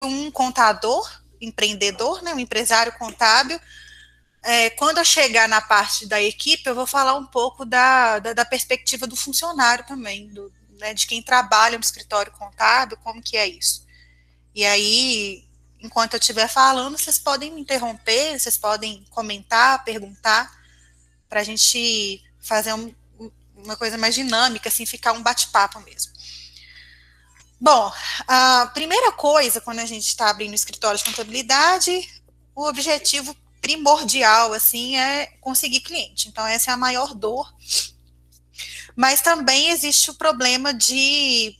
um contador, empreendedor, né, um empresário contábil. Quando eu chegar na parte da equipe, eu vou falar um pouco da perspectiva do funcionário também, né, de quem trabalha no escritório contábil, como que é isso. E aí, enquanto eu estiver falando, vocês podem me interromper, vocês podem comentar, perguntar, para a gente fazer uma coisa mais dinâmica, assim, ficar um bate-papo mesmo. Bom, a primeira coisa, quando a gente está abrindo escritório de contabilidade, o objetivo primordial, assim, é conseguir cliente. Então, essa é a maior dor. Mas também existe o problema de,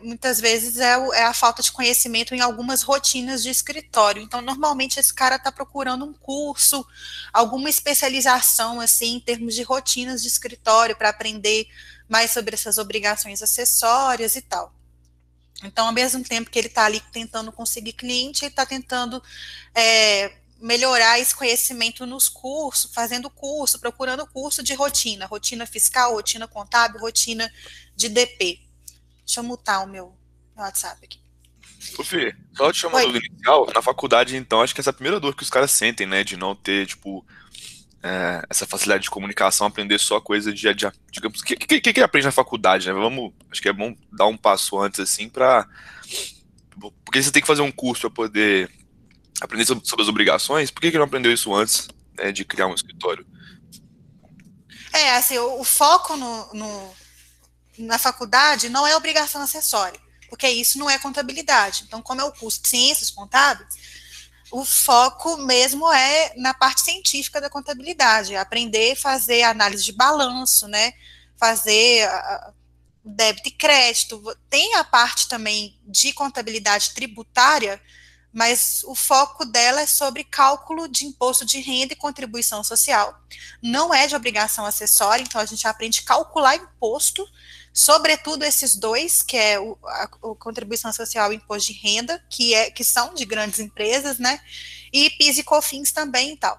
muitas vezes, é a falta de conhecimento em algumas rotinas de escritório. Então, normalmente, esse cara está procurando um curso, alguma especialização, assim, em termos de rotinas de escritório, para aprender mais sobre essas obrigações acessórias e tal. Então, ao mesmo tempo que ele está ali tentando conseguir cliente, ele está tentando melhorar esse conhecimento nos cursos, fazendo curso, procurando curso de rotina fiscal, rotina contábil, rotina de DP. Deixa eu mutar o meu WhatsApp aqui. Ô, Fê, só te chamando Oi. do inicial, na faculdade, então, acho que essa é a primeira dor que os caras sentem, né, de não ter, tipo, essa facilidade de comunicação, aprender só coisa digamos, o que aprende na faculdade, né? Acho que é bom dar um passo antes, assim, porque você tem que fazer um curso para poder aprender sobre as obrigações, por que não aprendeu isso antes, né, de criar um escritório? Assim, o foco na faculdade não é obrigação acessória, porque isso não é contabilidade. Então, como é o curso de ciências contábeis, o foco mesmo é na parte científica da contabilidade, aprender a fazer análise de balanço, né? Fazer débito e crédito. Tem a parte também de contabilidade tributária, mas o foco dela é sobre cálculo de imposto de renda e contribuição social. Não é de obrigação acessória, então a gente aprende a calcular imposto, sobretudo esses dois, que é a contribuição social e imposto de renda, que são de grandes empresas, né? E PIS e COFINS também e tal.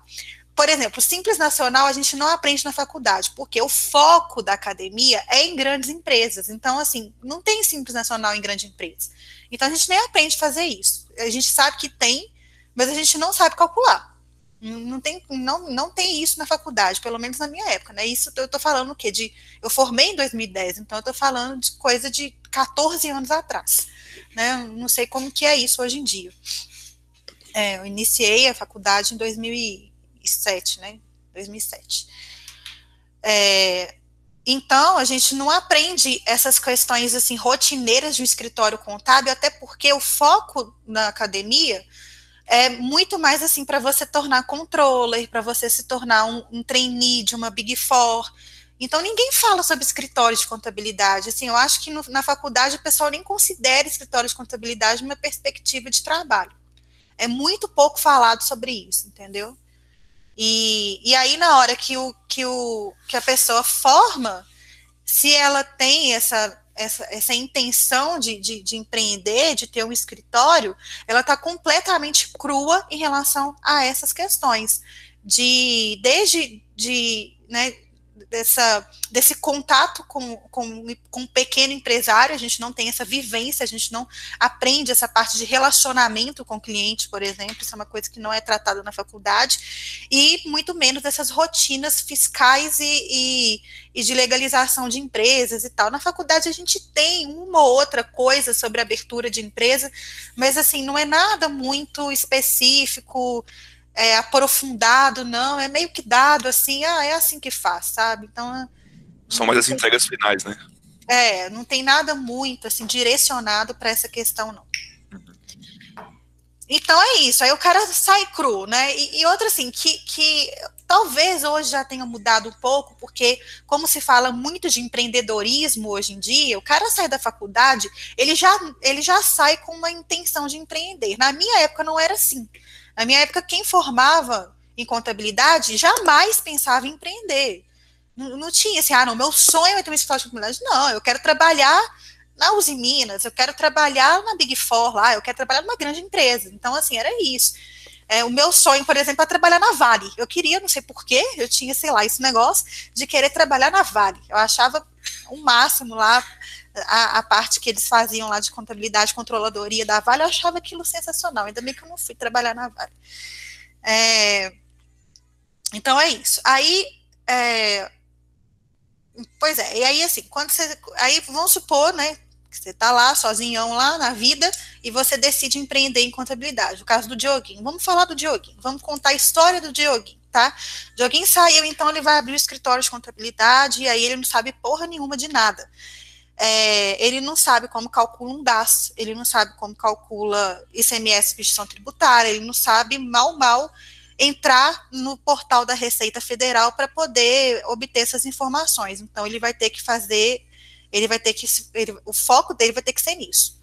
Por exemplo, o Simples Nacional a gente não aprende na faculdade, porque o foco da academia é em grandes empresas. Então, assim, não tem Simples Nacional em grande empresa. Então, a gente nem aprende a fazer isso. A gente sabe que tem, mas a gente não sabe calcular. Não tem isso na faculdade, pelo menos na minha época, né? Isso eu tô falando o quê? Eu formei em 2010, então eu tô falando de coisa de 14 anos atrás, né? Não sei como que é isso hoje em dia. Eu iniciei a faculdade em 2007, né? 2007. Então, a gente não aprende essas questões assim rotineiras de um escritório contábil, até porque o foco na academia é muito mais assim para você tornar controller, para você se tornar um trainee de uma Big Four. Então, ninguém fala sobre escritório de contabilidade. Assim, eu acho que na faculdade o pessoal nem considera escritório de contabilidade uma perspectiva de trabalho. É muito pouco falado sobre isso, entendeu? E aí, na hora que a pessoa forma, se ela tem essa intenção de empreender, de ter um escritório, ela está completamente crua em relação a essas questões. Né, desse contato com um pequeno empresário, a gente não tem essa vivência, a gente não aprende essa parte de relacionamento com o cliente, por exemplo, isso é uma coisa que não é tratada na faculdade, e muito menos essas rotinas fiscais e de legalização de empresas e tal. Na faculdade a gente tem uma ou outra coisa sobre abertura de empresa, mas assim, não é nada muito específico, aprofundado, não, é meio que dado assim, é assim que faz, sabe? Então, São mais não as tem, entregas finais, né? não tem nada muito assim direcionado para essa questão, não. Então é isso, aí o cara sai cru, né? E outra assim, que talvez hoje já tenha mudado um pouco, porque como se fala muito de empreendedorismo hoje em dia, o cara sai da faculdade, ele já sai com uma intenção de empreender. Na minha época não era assim. Na minha época, quem formava em contabilidade jamais pensava em empreender. Não tinha assim, não, meu sonho é ter uma escola de contabilidade. Não, eu quero trabalhar na Uzi Minas, eu quero trabalhar na Big Four lá, eu quero trabalhar numa grande empresa. Então, assim, era isso. O meu sonho, por exemplo, é trabalhar na Vale. Eu queria, não sei porquê, eu tinha, sei lá, esse negócio de querer trabalhar na Vale. Eu achava o máximo lá, a parte que eles faziam lá de contabilidade, controladoria da Vale, eu achava aquilo sensacional, ainda bem que eu não fui trabalhar na Vale. Então é isso. Aí, pois é, e aí assim, quando você, aí vamos supor, né, que você tá lá, sozinhão lá na vida, e você decide empreender em contabilidade, o caso do Dioguinho. Vamos falar do Dioguinho, vamos contar a história do Dioguinho, tá? O Dioguinho saiu, então ele vai abrir o escritório de contabilidade, e aí ele não sabe porra nenhuma de nada. Ele não sabe como calcula um DAS, ele não sabe como calcula ICMS, substituição tributária, ele não sabe mal entrar no portal da Receita Federal para poder obter essas informações. Então, ele vai ter que fazer, o foco dele vai ter que ser nisso.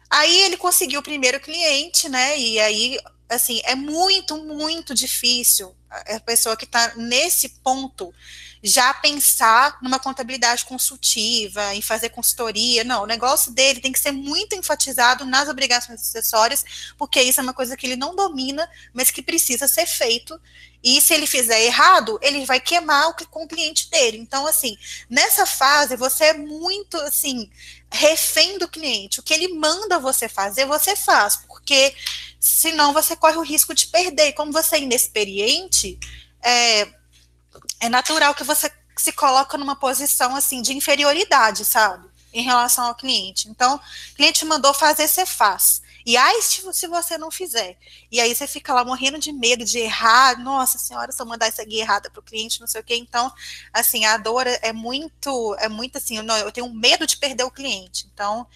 Aí, ele conseguiu o primeiro cliente, né, e aí, assim, é muito, muito difícil a pessoa que está nesse ponto já pensar numa contabilidade consultiva, em fazer consultoria. Não, o negócio dele tem que ser muito enfatizado nas obrigações acessórias, porque isso é uma coisa que ele não domina, mas que precisa ser feito, e se ele fizer errado, ele vai queimar com o cliente dele. Então, assim, nessa fase, você é muito, assim, refém do cliente. O que ele manda você fazer, você faz, porque senão você corre o risco de perder. E como você é inexperiente, é natural que você se coloque numa posição, assim, de inferioridade, sabe? Em relação ao cliente. Então, o cliente mandou fazer, você faz. E aí, se você não fizer. E aí, você fica lá morrendo de medo de errar. Nossa senhora, se eu mandar essa guia errada para o cliente, não sei o quê. Então, assim, a dor é muito assim, eu tenho medo de perder o cliente. Então,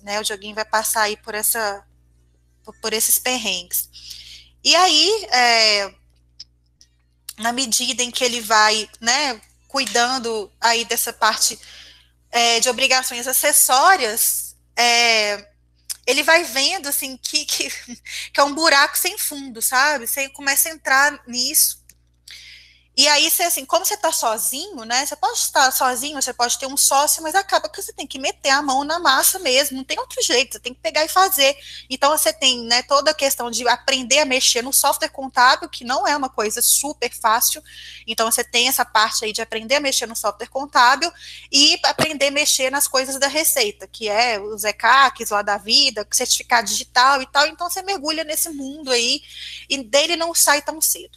né, o Dioguinho vai passar aí por esses perrengues. E aí, na medida em que ele vai, né, cuidando aí dessa parte de obrigações acessórias, ele vai vendo, assim, que é um buraco sem fundo, sabe? Você começa a entrar nisso. E aí, você, assim, como você está sozinho, né? Você pode estar sozinho, você pode ter um sócio, mas acaba que você tem que meter a mão na massa mesmo, não tem outro jeito, você tem que pegar e fazer. Então, você tem, né, toda a questão de aprender a mexer no software contábil, que não é uma coisa super fácil. Então, você tem essa parte aí de aprender a mexer no software contábil e aprender a mexer nas coisas da Receita, que é os ECACs lá da vida, certificado digital e tal. Então, você mergulha nesse mundo aí e dele não sai tão cedo.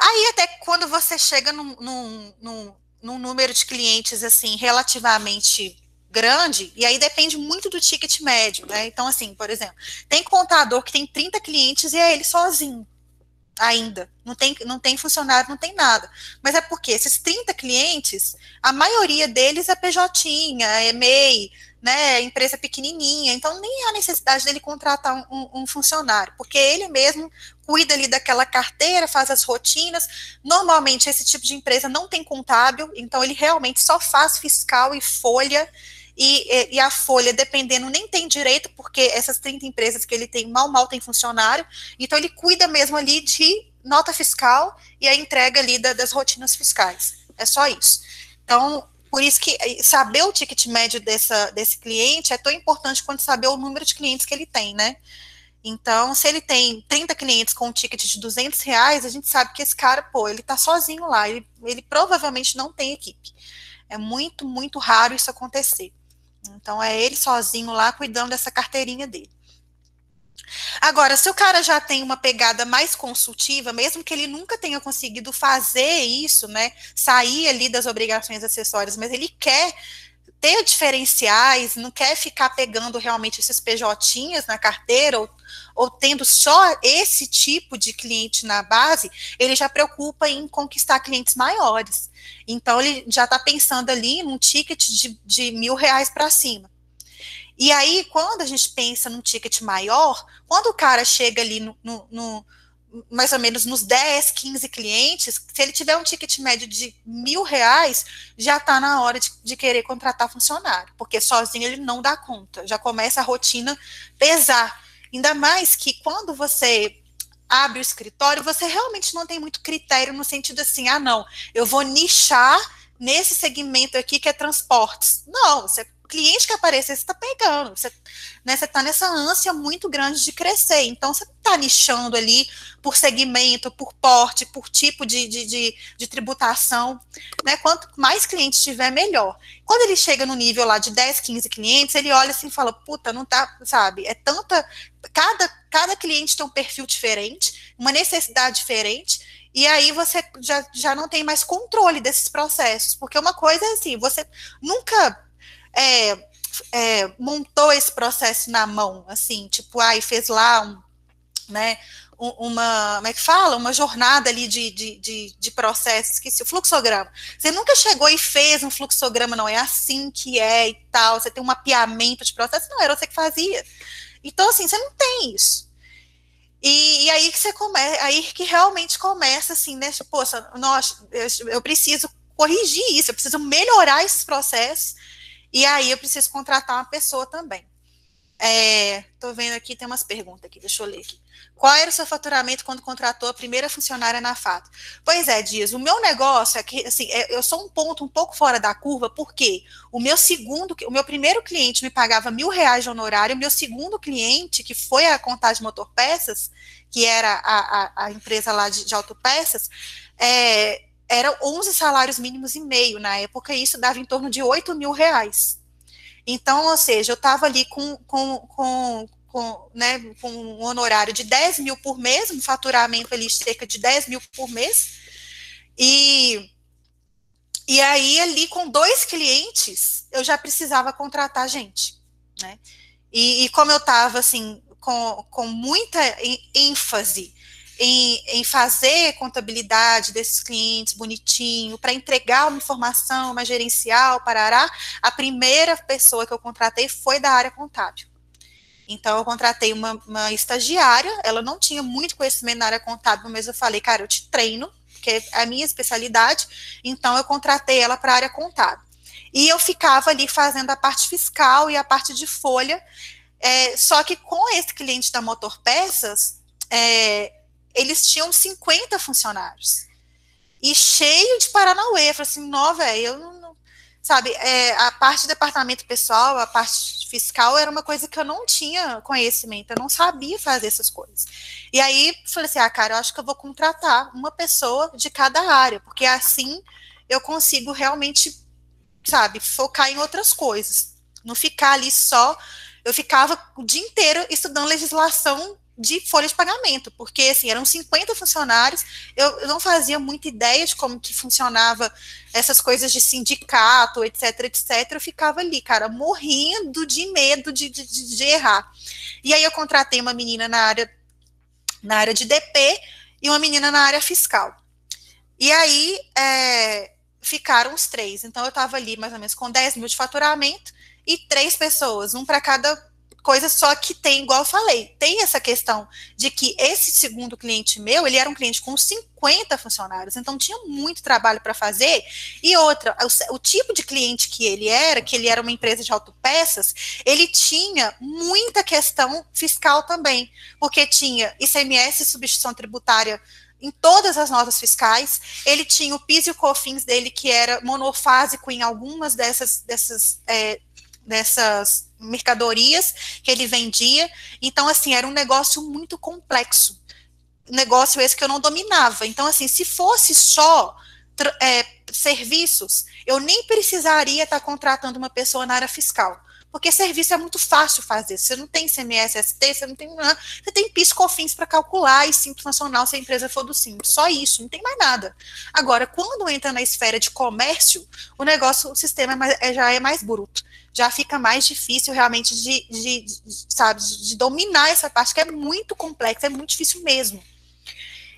Aí, até quando você chega num número de clientes, assim, relativamente grande, e aí depende muito do ticket médio, né? Então, assim, por exemplo, tem contador que tem 30 clientes e é ele sozinho, ainda. Não tem funcionário, não tem nada. Mas é porque esses 30 clientes, a maioria deles é PJ, é MEI, né, empresa pequenininha, então nem há necessidade dele contratar um funcionário, porque ele mesmo cuida ali daquela carteira, faz as rotinas. Normalmente esse tipo de empresa não tem contábil, então ele realmente só faz fiscal e folha, e a folha, dependendo, nem tem direito, porque essas 30 empresas que ele tem, mal tem funcionário, então ele cuida mesmo ali de nota fiscal e a entrega ali das rotinas fiscais, é só isso. Então, por isso que saber o ticket médio desse cliente é tão importante quanto saber o número de clientes que ele tem, né? Então, se ele tem 30 clientes com um ticket de R$200, a gente sabe que esse cara, pô, ele tá sozinho lá, ele provavelmente não tem equipe. É muito, muito raro isso acontecer. Então, é ele sozinho lá cuidando dessa carteirinha dele. Agora, se o cara já tem uma pegada mais consultiva, mesmo que ele nunca tenha conseguido fazer isso, né, sair ali das obrigações acessórias, mas ele quer ter diferenciais, não quer ficar pegando realmente esses PJinhas na carteira, ou tendo só esse tipo de cliente na base, ele já preocupa em conquistar clientes maiores. Então, ele já está pensando ali num ticket de R$1.000 para cima. E aí, quando a gente pensa num ticket maior, quando o cara chega ali mais ou menos nos 10, 15 clientes, se ele tiver um ticket médio de R$1.000, já está na hora de querer contratar funcionário, porque sozinho ele não dá conta, já começa a rotina pesar. Ainda mais que quando você abre o escritório, você realmente não tem muito critério no sentido assim, não, eu vou nichar nesse segmento aqui que é transportes. Não, você cliente que aparecer, você está pegando, você, né, você está nessa ânsia muito grande de crescer, então você está nichando ali por segmento, por porte, por tipo de tributação, né, quanto mais cliente tiver, melhor. Quando ele chega no nível lá de 10, 15 clientes, ele olha assim e fala, puta, não tá, sabe, é tanta, cada cliente tem um perfil diferente, uma necessidade diferente, e aí você já não tem mais controle desses processos, porque uma coisa é assim, você nunca montou esse processo na mão, assim, tipo, fez lá né, como é que fala? Uma jornada ali de processos, esqueci, o fluxograma. Você nunca chegou e fez um fluxograma, não é assim que é e tal, você tem um mapeamento de processo, não, era você que fazia. Então, assim, você não tem isso. E aí que você começa, aí que realmente começa assim, né? Tipo, poxa, nossa, eu preciso corrigir isso, eu preciso melhorar esses processos, e aí eu preciso contratar uma pessoa também. Tô vendo aqui, tem umas perguntas aqui, deixa eu ler aqui. Qual era o seu faturamento quando contratou a primeira funcionária na Fato? Pois é, Dias, o meu negócio é que, assim, eu sou um ponto um pouco fora da curva, porque o meu primeiro cliente me pagava R$ 1.000 de honorário, o meu segundo cliente, que foi a Contagem Motorpeças, que era a empresa lá de autopeças, era 11 salários mínimos e meio na época, e isso dava em torno de R$ 8.000. Então, ou seja, eu estava ali né, com um honorário de 10 mil por mês, um faturamento ali de cerca de 10 mil por mês, e aí ali com 2 clientes, eu já precisava contratar gente, né? E como eu estava assim, com muita ênfase em fazer contabilidade desses clientes bonitinho, para entregar uma informação, uma gerencial, parará, a primeira pessoa que eu contratei foi da área contábil. Então, eu contratei uma estagiária, ela não tinha muito conhecimento na área contábil, mas eu falei, cara, eu te treino, que é a minha especialidade, então eu contratei ela para a área contábil. E eu ficava ali fazendo a parte fiscal e a parte de folha, só que com esse cliente da Motorpeças, eles tinham 50 funcionários. E cheio de paranauê. Eu falei assim, não, velho, eu não. Sabe, a parte do departamento pessoal, a parte fiscal, era uma coisa que eu não tinha conhecimento, eu não sabia fazer essas coisas. E aí, falei assim, cara, eu acho que eu vou contratar uma pessoa de cada área, porque assim eu consigo realmente, sabe, focar em outras coisas. Não ficar ali só. Eu ficava o dia inteiro estudando legislação de folha de pagamento, porque assim, eram 50 funcionários, eu não fazia muita ideia de como que funcionava essas coisas de sindicato, etc, etc, eu ficava ali, cara, morrendo de medo de errar. E aí eu contratei uma menina na área de DP e uma menina na área fiscal. E aí ficaram os 3, então eu estava ali mais ou menos com 10 mil de faturamento e 3 pessoas, um para cada coisa, só que tem, igual eu falei, tem essa questão de que esse segundo cliente meu, ele era um cliente com 50 funcionários, então tinha muito trabalho para fazer, e outra, o tipo de cliente que ele era uma empresa de autopeças, ele tinha muita questão fiscal também, porque tinha ICMS, substituição tributária, em todas as notas fiscais, ele tinha o PIS e o COFINS dele, que era monofásico em algumas dessas mercadorias que ele vendia, então assim, era um negócio muito complexo, negócio esse que eu não dominava, então assim, se fosse só serviços, eu nem precisaria estar contratando uma pessoa na área fiscal, porque serviço é muito fácil fazer, você não tem CMS, ST, você não tem nada, você tem PIS, COFINS para calcular e Simples Nacional se a empresa for do Simples, só isso, não tem mais nada. Agora, quando entra na esfera de comércio, o negócio, o sistema já é mais bruto, já fica mais difícil realmente de dominar essa parte, que é muito complexa, é muito difícil mesmo.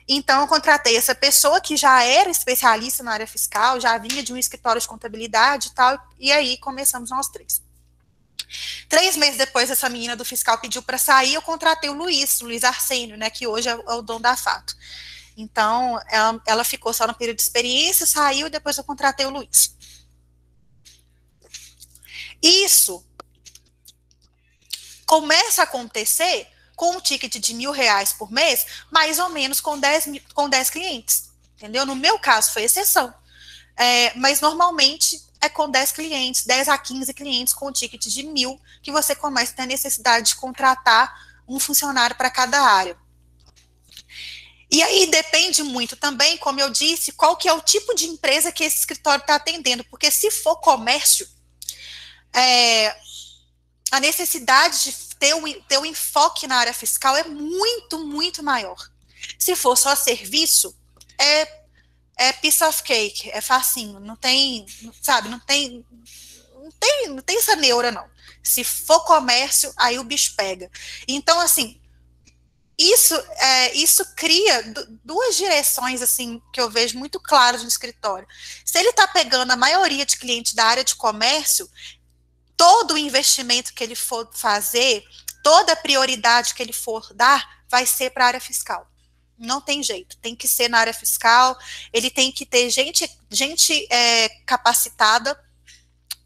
Então, eu contratei essa pessoa que já era especialista na área fiscal, já vinha de um escritório de contabilidade e tal, e aí começamos nós 3. 3 meses depois, essa menina do fiscal pediu para sair, eu contratei o Luiz Arsênio, né, que hoje é o dono da Fato. Então, ela ficou só no período de experiência, saiu, e depois eu contratei o Luiz. Isso começa a acontecer com um ticket de R$ 1.000 por mês, mais ou menos com 10 clientes, entendeu? No meu caso, foi exceção. Mas, normalmente, é com 10 clientes, 10 a 15 clientes com ticket de 1.000, que você começa a ter a necessidade de contratar um funcionário para cada área. E aí depende muito também, como eu disse, qual que é o tipo de empresa que esse escritório está atendendo, porque se for comércio, a necessidade de ter um enfoque na área fiscal é muito, muito maior. Se for só serviço, é piece of cake, é facinho, não tem, sabe, não tem essa neura, não. Se for comércio, aí o bicho pega. Então, assim, isso cria duas direções, assim, que eu vejo muito claras no escritório. Se ele está pegando a maioria de clientes da área de comércio, todo o investimento que ele for fazer, toda a prioridade que ele for dar, vai ser para a área fiscal. Não tem jeito, tem que ser na área fiscal, ele tem que ter gente capacitada.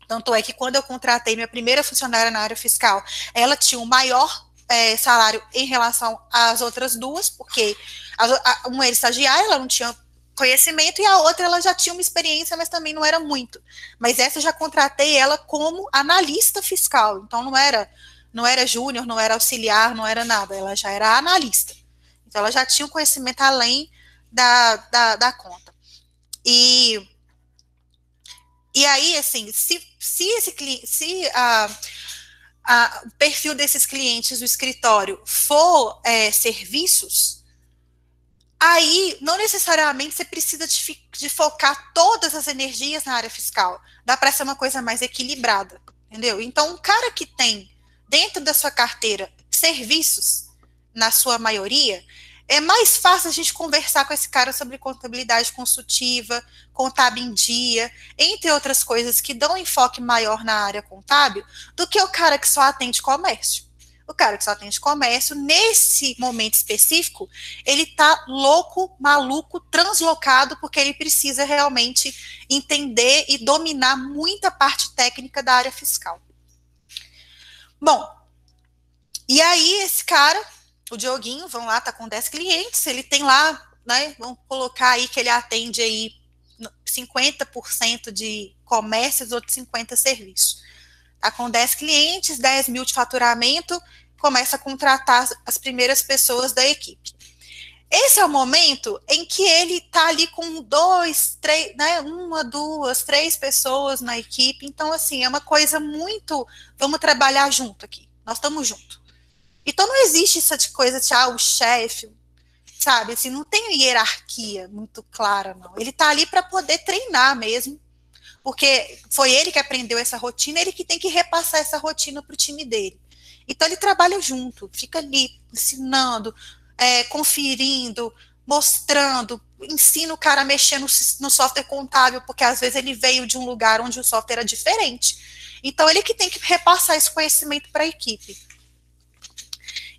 Tanto é que quando eu contratei minha primeira funcionária na área fiscal, ela tinha o maior salário em relação às outras duas, porque uma era estagiária, ela não tinha conhecimento, e a outra ela já tinha uma experiência, mas também não era muito. Mas essa eu já contratei ela como analista fiscal, então não era júnior, não era auxiliar, não era nada, ela já era analista. Então ela já tinha um conhecimento além da conta. E aí, assim, se o perfil desses clientes do escritório for serviços, aí não necessariamente você precisa de focar todas as energias na área fiscal. Dá para ser uma coisa mais equilibrada, entendeu? Então, um cara que tem dentro da sua carteira serviços, na sua maioria, é mais fácil a gente conversar com esse cara sobre contabilidade consultiva, contábil em dia, entre outras coisas que dão um enfoque maior na área contábil, do que o cara que só atende comércio. O cara que só atende comércio, nesse momento específico, ele tá louco, maluco, translocado, porque ele precisa realmente entender e dominar muita parte técnica da área fiscal. Bom, e aí esse cara, o Dioguinho, vamos lá, tá com 10 clientes, ele tem lá, né, vamos colocar aí que ele atende aí 50% de comércios, outros 50% serviços. Tá com 10 clientes, 10 mil de faturamento, começa a contratar as primeiras pessoas da equipe. Esse é o momento em que ele tá ali com 2, 3, né, 1, 2, 3 pessoas na equipe, então assim, é uma coisa muito, vamos trabalhar junto aqui, nós estamos juntos. Então não existe essa coisa de, o chefe, sabe, assim, não tem hierarquia muito clara, não. Ele tá ali para poder treinar mesmo, porque foi ele que aprendeu essa rotina, ele que tem que repassar essa rotina para o time dele. Então ele trabalha junto, fica ali ensinando, conferindo, mostrando, ensina o cara a mexer no software contábil, porque às vezes ele veio de um lugar onde o software era diferente. Então ele que tem que repassar esse conhecimento para a equipe.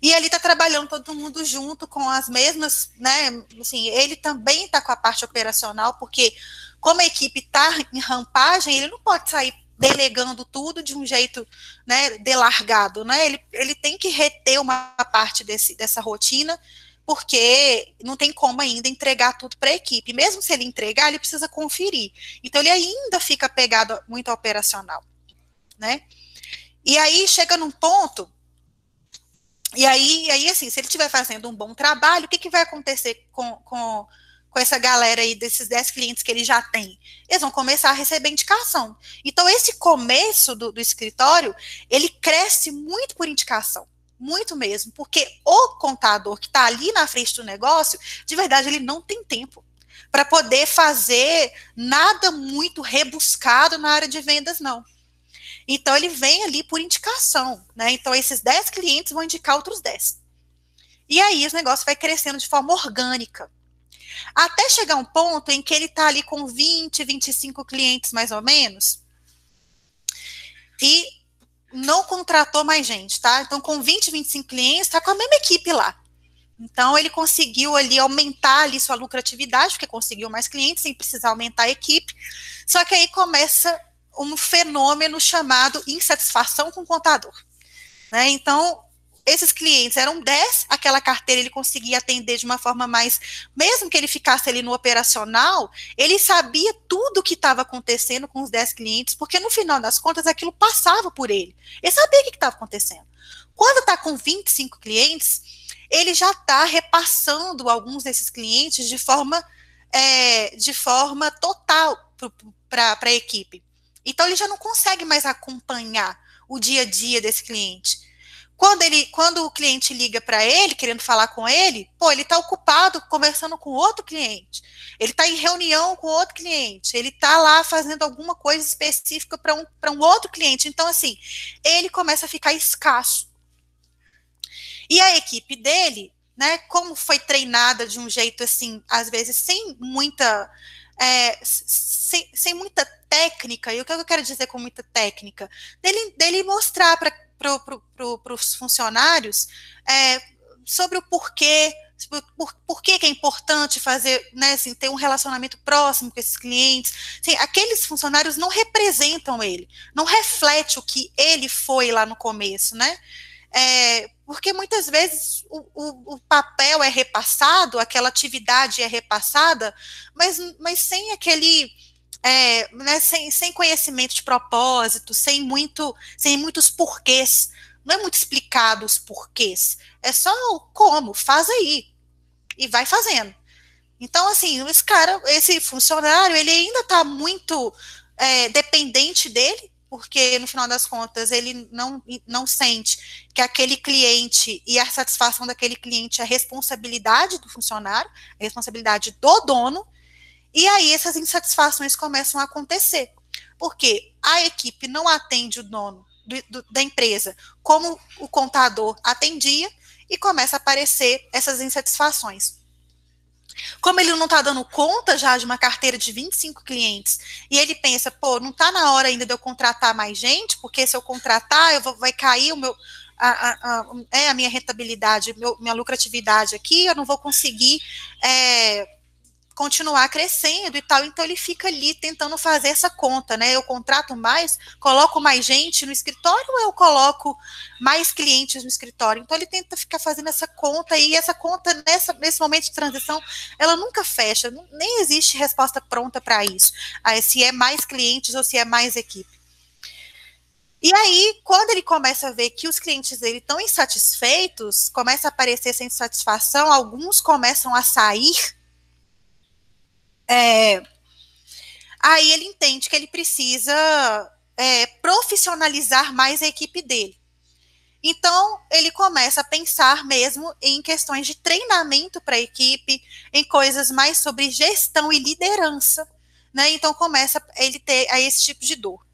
E ele está trabalhando todo mundo junto com as mesmas, né? Assim, ele também está com a parte operacional, porque como a equipe está em rampagem, ele não pode sair delegando tudo de um jeito, né, delargado, né? Ele tem que reter uma parte dessa rotina, porque não tem como ainda entregar tudo para a equipe. Mesmo se ele entregar, ele precisa conferir. Então ele ainda fica pegado muito ao operacional, né? E aí chega num ponto. E aí, assim, se ele estiver fazendo um bom trabalho, o que vai acontecer com essa galera aí, desses 10 clientes que ele já tem? Eles vão começar a receber indicação. Então, esse começo do escritório, ele cresce muito por indicação, muito mesmo, porque o contador que está ali na frente do negócio, de verdade, ele não tem tempo para poder fazer nada muito rebuscado na área de vendas, não. Então, ele vem ali por indicação, né? Então, esses 10 clientes vão indicar outros 10. E aí, o negócio vai crescendo de forma orgânica. Até chegar um ponto em que ele está ali com 20, 25 clientes, mais ou menos, e não contratou mais gente, tá? Então, com 20, 25 clientes, está com a mesma equipe lá. Então, ele conseguiu ali aumentar ali sua lucratividade, porque conseguiu mais clientes, sem precisar aumentar a equipe. Só que aí começa um fenômeno chamado insatisfação com o contador, né? Então, esses clientes eram 10, aquela carteira ele conseguia atender de uma forma mais, mesmo que ele ficasse ali no operacional, ele sabia tudo o que estava acontecendo com os 10 clientes, porque no final das contas aquilo passava por ele. Ele sabia o que estava acontecendo. Quando está com 25 clientes, ele já está repassando alguns desses clientes de forma total para a equipe. Então ele já não consegue mais acompanhar o dia a dia desse cliente. Quando o cliente liga para ele, querendo falar com ele, ele está ocupado conversando com outro cliente. Ele está em reunião com outro cliente. Ele está lá fazendo alguma coisa específica para um outro cliente. Então, assim, ele começa a ficar escasso. E a equipe dele, né, como foi treinada de um jeito, assim, às vezes sem muita técnica, e o que eu quero dizer com muita técnica? Dele mostrar para os funcionários sobre o porquê, por que é importante fazer, né, assim, ter um relacionamento próximo com esses clientes. Assim, aqueles funcionários não representam ele, não reflete o que ele foi lá no começo, né? Porque muitas vezes o papel é repassado, aquela atividade é repassada, mas sem aquele né, sem conhecimento de propósito, sem muitos porquês. Não é muito explicado os porquês. É só o como, faz aí. E vai fazendo. Então, assim, esse funcionário, ele ainda está muito dependente dele, porque no final das contas ele não sente que aquele cliente e a satisfação daquele cliente é a responsabilidade do funcionário, a responsabilidade do dono. E aí essas insatisfações começam a acontecer, porque a equipe não atende o dono da empresa como o contador atendia, e começa a aparecer essas insatisfações. Como ele não está dando conta já de uma carteira de 25 clientes, e ele pensa, não está na hora ainda de eu contratar mais gente, porque se eu contratar, vai cair a minha rentabilidade, minha lucratividade aqui, eu não vou conseguir continuar crescendo e tal, então ele fica ali tentando fazer essa conta, né? Eu contrato mais, coloco mais gente no escritório, ou eu coloco mais clientes no escritório? Então ele tenta ficar fazendo essa conta, e essa conta, nesse momento de transição, ela nunca fecha, nem existe resposta pronta para isso, se é mais clientes ou se é mais equipe. E aí, quando ele começa a ver que os clientes dele estão insatisfeitos, começa a aparecer essa insatisfação, alguns começam a sair, aí ele entende que ele precisa profissionalizar mais a equipe dele. Então, ele começa a pensar mesmo em questões de treinamento para a equipe, em coisas mais sobre gestão e liderança, né? Então, começa ele ter esse tipo de dor.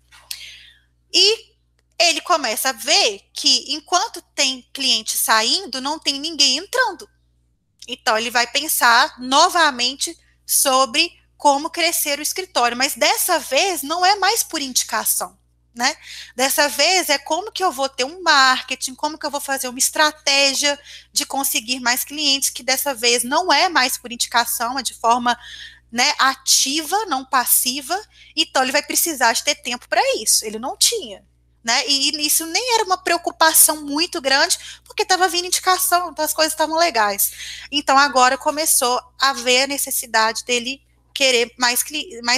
E ele começa a ver que, enquanto tem cliente saindo, não tem ninguém entrando. Então, ele vai pensar novamente sobre como crescer o escritório, mas dessa vez não é mais por indicação, né? Dessa vez é como que eu vou ter um marketing, como que eu vou fazer uma estratégia de conseguir mais clientes, que dessa vez não é mais por indicação, é de forma, né, ativa, não passiva. Então ele vai precisar de ter tempo para isso, ele não tinha. Né? E isso nem era uma preocupação muito grande, porque estava vindo indicação, então as coisas estavam legais. Então agora começou a ver a necessidade dele querer mais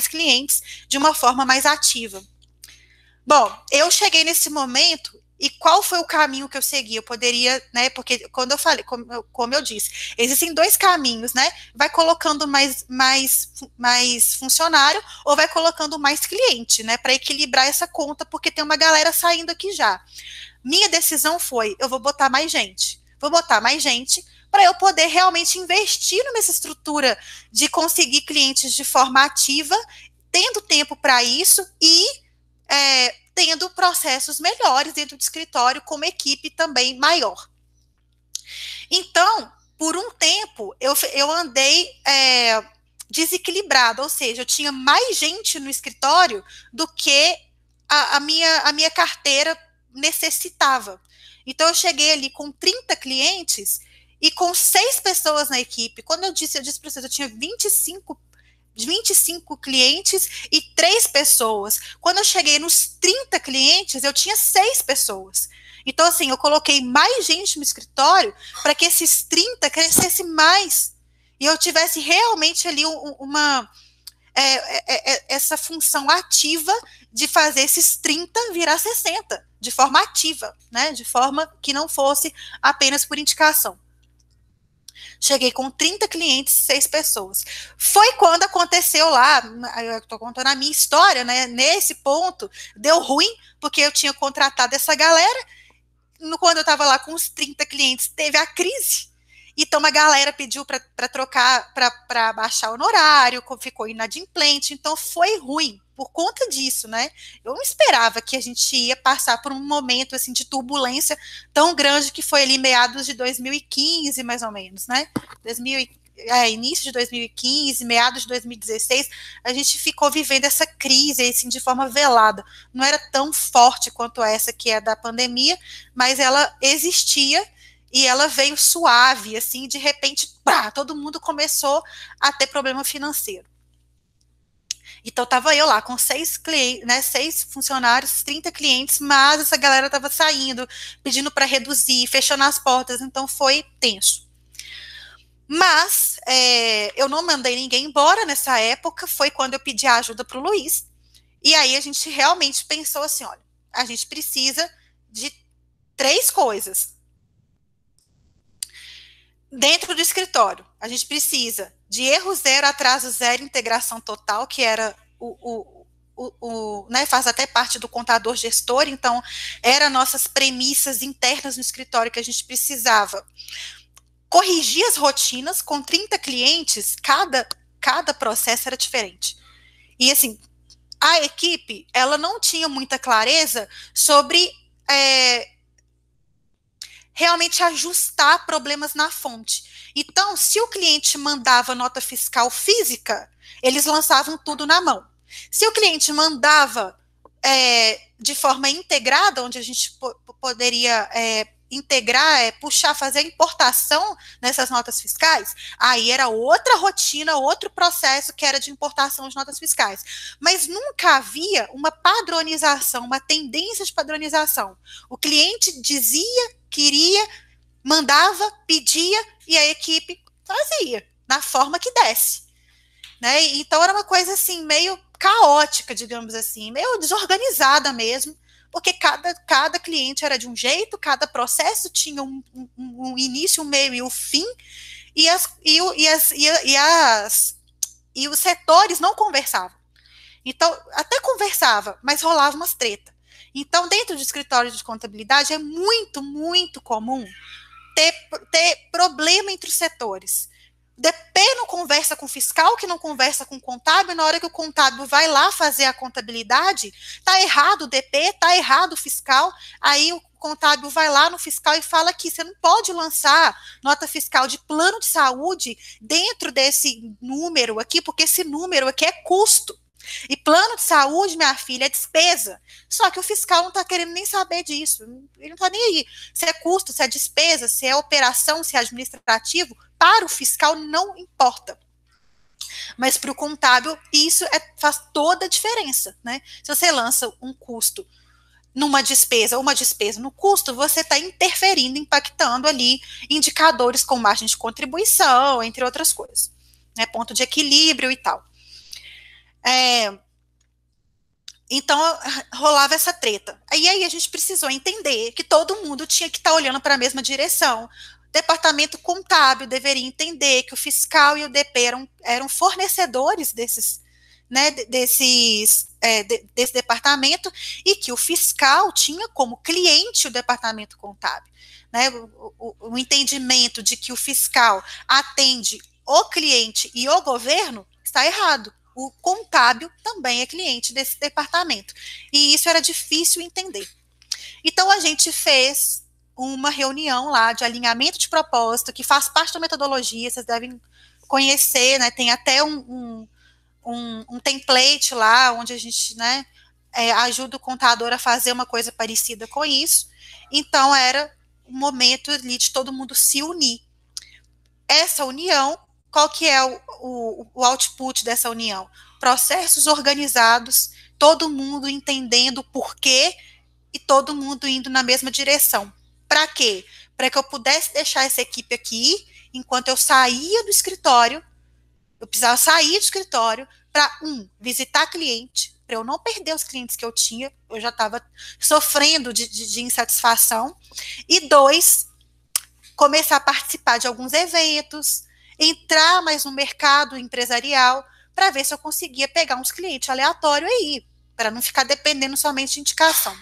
clientes de uma forma mais ativa. Bom, eu cheguei nesse momento, e qual foi o caminho que eu segui? Eu poderia, né, porque quando eu falei, como eu disse, existem dois caminhos, né? Vai colocando mais funcionário, ou vai colocando mais cliente, né, para equilibrar essa conta, porque tem uma galera saindo aqui já. Minha decisão foi, eu vou botar mais gente. Para eu poder realmente investir nessa estrutura de conseguir clientes de forma ativa, tendo tempo para isso e tendo processos melhores dentro do escritório, com uma equipe também maior. Então, por um tempo, eu andei desequilibrada, ou seja, eu tinha mais gente no escritório do que a minha carteira necessitava. Então, eu cheguei ali com 30 clientes e com 6 pessoas na equipe. Quando eu disse para vocês, eu tinha 25 clientes e 3 pessoas. Quando eu cheguei nos 30 clientes, eu tinha 6 pessoas. Então, assim, eu coloquei mais gente no escritório para que esses 30 crescessem mais. E eu tivesse realmente ali essa função ativa de fazer esses 30 virar 60, de forma ativa, né? De forma que não fosse apenas por indicação. Cheguei com 30 clientes, 6 pessoas. Foi quando aconteceu lá, eu estou contando a minha história, né? Nesse ponto, deu ruim, porque eu tinha contratado essa galera. Quando eu estava lá com os 30 clientes, teve a crise. Então, a galera pediu para trocar, para baixar o honorário, ficou inadimplente. Então, foi ruim por conta disso, né? Eu não esperava que a gente ia passar por um momento assim de turbulência tão grande que foi ali meados de 2015, mais ou menos, né? Início de 2015, meados de 2016, a gente ficou vivendo essa crise assim, de forma velada. Não era tão forte quanto essa que é da pandemia, mas ela existia e ela veio suave, assim, de repente, pá, todo mundo começou a ter problema financeiro. Então, estava eu lá com 6 clientes, né, 6 funcionários, 30 clientes, mas essa galera estava saindo, pedindo para reduzir, fechando as portas, então foi tenso. Mas eu não mandei ninguém embora nessa época, foi quando eu pedi ajuda para o Luiz, e aí a gente realmente pensou assim, olha, a gente precisa de 3 coisas. Dentro do escritório, a gente precisa de erro zero, atraso zero, integração total, que era né, faz até parte do contador gestor, então, eram nossas premissas internas no escritório que a gente precisava corrigir as rotinas. Com 30 clientes, cada processo era diferente. E, assim, a equipe, ela não tinha muita clareza sobre realmente ajustar problemas na fonte. Então, se o cliente mandava nota fiscal física, eles lançavam tudo na mão. Se o cliente mandava de forma integrada, onde a gente poderia integrar, puxar, fazer a importação nessas notas fiscais, aí era outra rotina, outro processo que era de importação de notas fiscais. Mas nunca havia uma padronização, uma tendência de padronização. O cliente dizia, queria, mandava, pedia e a equipe fazia, na forma que desse. Né? Então era uma coisa assim, meio caótica, digamos assim, meio desorganizada mesmo, porque cada cliente era de um jeito, cada processo tinha um início, um meio e um fim, e os setores não conversavam. Então, até conversava, mas rolava umas treta. Então, dentro do escritório de contabilidade, é muito, muito comum ter problema entre os setores. DP não conversa com o fiscal, que não conversa com o contábil, na hora que o contábil vai lá fazer a contabilidade, tá errado o DP, tá errado o fiscal, aí o contábil vai lá no fiscal e fala que você não pode lançar nota fiscal de plano de saúde dentro desse número aqui, porque esse número aqui é custo. E plano de saúde, minha filha, é despesa. Só que o fiscal não está querendo nem saber disso. Ele não está nem aí. Se é custo, se é despesa, se é operação, se é administrativo, para o fiscal não importa. Mas para o contábil, isso faz toda a diferença, né? Se você lança um custo numa despesa, uma despesa no custo, você está interferindo, impactando ali indicadores com margem de contribuição, entre outras coisas. Né? Ponto de equilíbrio e tal. Então, rolava essa treta. Aí a gente precisou entender que todo mundo tinha que estar olhando para a mesma direção. O departamento contábil deveria entender que o fiscal e o DP eram fornecedores desse departamento, e que o fiscal tinha como cliente o departamento contábil. Né? O entendimento de que o fiscal atende o cliente e o governo está errado. O contábil também é cliente desse departamento. E isso era difícil entender. Então, a gente fez uma reunião lá de alinhamento de propósito, que faz parte da metodologia, vocês devem conhecer, né? Tem até um template lá, onde a gente, né, ajuda o contador a fazer uma coisa parecida com isso. Então, era um momento ali de todo mundo se unir. Essa união, qual que é o output dessa união? Processos organizados, todo mundo entendendo o porquê e todo mundo indo na mesma direção. Para quê? Para que eu pudesse deixar essa equipe aqui, enquanto eu saía do escritório, eu precisava sair do escritório para, visitar cliente, para eu não perder os clientes que eu tinha, eu já estava sofrendo de insatisfação, e 2, começar a participar de alguns eventos, entrar mais no mercado empresarial, para ver se eu conseguia pegar uns clientes aleatórios aí, para não ficar dependendo somente de indicação.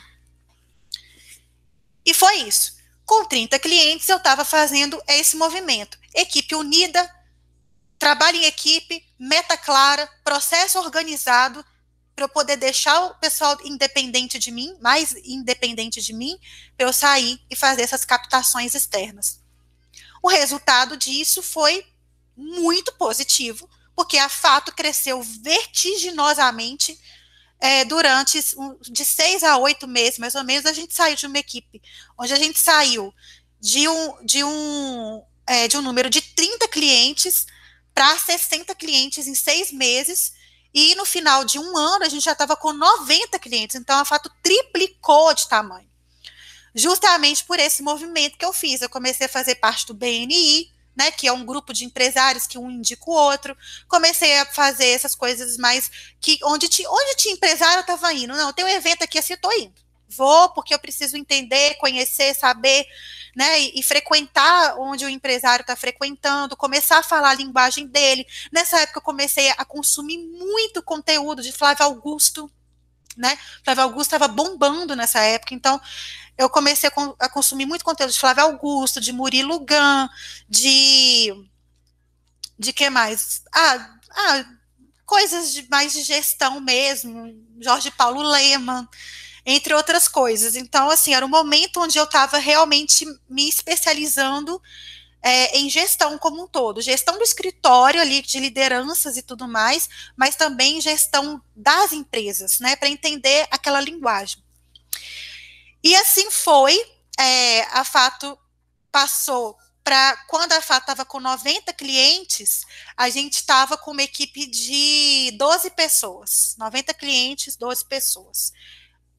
E foi isso. Com 30 clientes, eu estava fazendo esse movimento. Equipe unida, trabalho em equipe, meta clara, processo organizado, para eu poder deixar o pessoal independente de mim, mais independente de mim, para eu sair e fazer essas captações externas. O resultado disso foi muito positivo, porque a Fato cresceu vertiginosamente durante de 6 a 8 meses, mais ou menos. A gente saiu de uma equipe onde a gente saiu de um número de 30 clientes para 60 clientes em 6 meses, e no final de um ano a gente já estava com 90 clientes, então a Fato triplicou de tamanho. Justamente por esse movimento que eu fiz, eu comecei a fazer parte do BNI, né, que é um grupo de empresários que um indica o outro, comecei a fazer essas coisas mais, que onde tinha empresário eu estava indo, não, tem um evento aqui assim, eu estou indo, vou porque eu preciso entender, conhecer, saber, né, e frequentar onde o empresário está frequentando, começar a falar a linguagem dele. Nessa época eu comecei a consumir muito conteúdo de Flávio Augusto, né, Flávio Augusto estava bombando nessa época, então eu comecei a consumir muito conteúdo de Flávio Augusto, de Murilo Gun, de que mais? Coisas mais de gestão mesmo, Jorge Paulo Lemann, entre outras coisas. Então, assim, era um momento onde eu estava realmente me especializando em gestão como um todo, gestão do escritório ali, de lideranças e tudo mais, mas também gestão das empresas, né, para entender aquela linguagem. E assim foi, a Fato passou para, quando a Fato estava com 90 clientes, a gente estava com uma equipe de 12 pessoas, 90 clientes, 12 pessoas.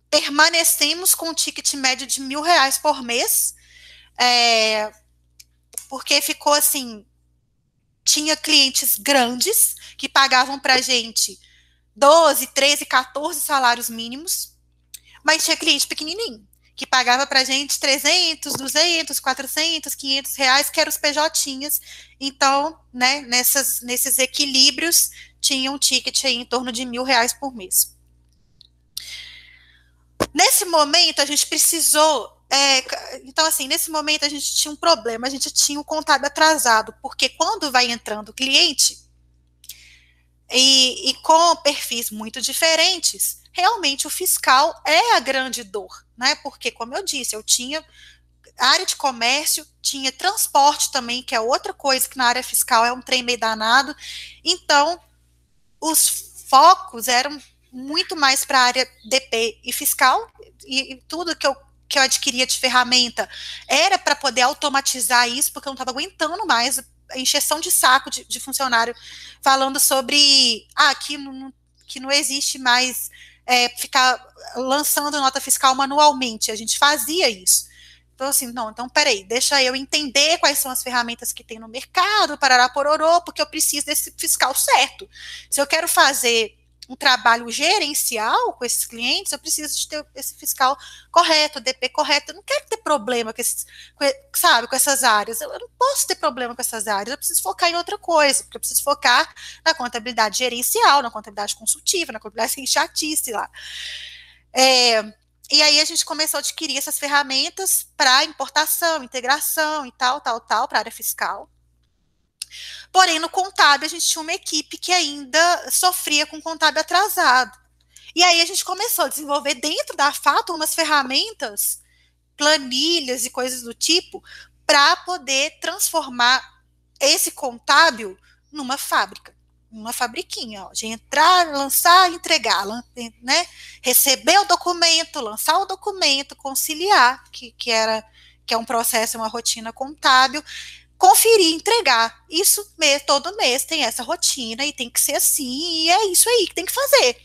Permanecemos com um ticket médio de R$1.000 por mês, porque ficou assim, tinha clientes grandes que pagavam para a gente 12, 13, 14 salários mínimos, mas tinha cliente pequenininho, que pagava para a gente 300, 200, 400, R$500, que eram os PJs. Então, né, nesses equilíbrios, tinha um ticket aí em torno de R$1.000 por mês. Nesse momento, a gente precisou... então, assim, nesse momento a gente tinha um problema, a gente tinha o contábil atrasado, porque quando vai entrando o cliente, e com perfis muito diferentes, realmente o fiscal é a grande dor, né? Porque, como eu disse, eu tinha área de comércio, tinha transporte também, que é outra coisa que na área fiscal é um trem meio danado. Então, os focos eram muito mais para a área DP e fiscal, e tudo que eu adquiria de ferramenta era para poder automatizar isso, porque eu não estava aguentando mais a encheção de saco de funcionário falando sobre que não existe mais ficar lançando nota fiscal manualmente. A gente fazia isso. Então, assim, não, então, peraí, deixa eu entender quais são as ferramentas que tem no mercado, parará pororô, porque eu preciso desse fiscal certo. Se eu quero fazer um trabalho gerencial com esses clientes, eu preciso de ter esse fiscal correto, DP correto. Eu não quero ter problema com essas áreas. Eu não posso ter problema com essas áreas. Eu preciso focar em outra coisa, porque eu preciso focar na contabilidade gerencial, na contabilidade consultiva, na contabilidade sem chatice lá. E aí a gente começou a adquirir essas ferramentas para importação, integração e tal, para a área fiscal. Porém, no contábil, a gente tinha uma equipe que ainda sofria com contábil atrasado. E aí a gente começou a desenvolver dentro da Fato umas ferramentas, planilhas e coisas do tipo, para poder transformar esse contábil numa fábrica, uma fabriquinha, ó, de entrar, lançar, entregar, né? Receber o documento, lançar o documento, conciliar, que é um processo, uma rotina contábil, conferir, entregar. Isso todo mês tem essa rotina e tem que ser assim, e é isso aí que tem que fazer.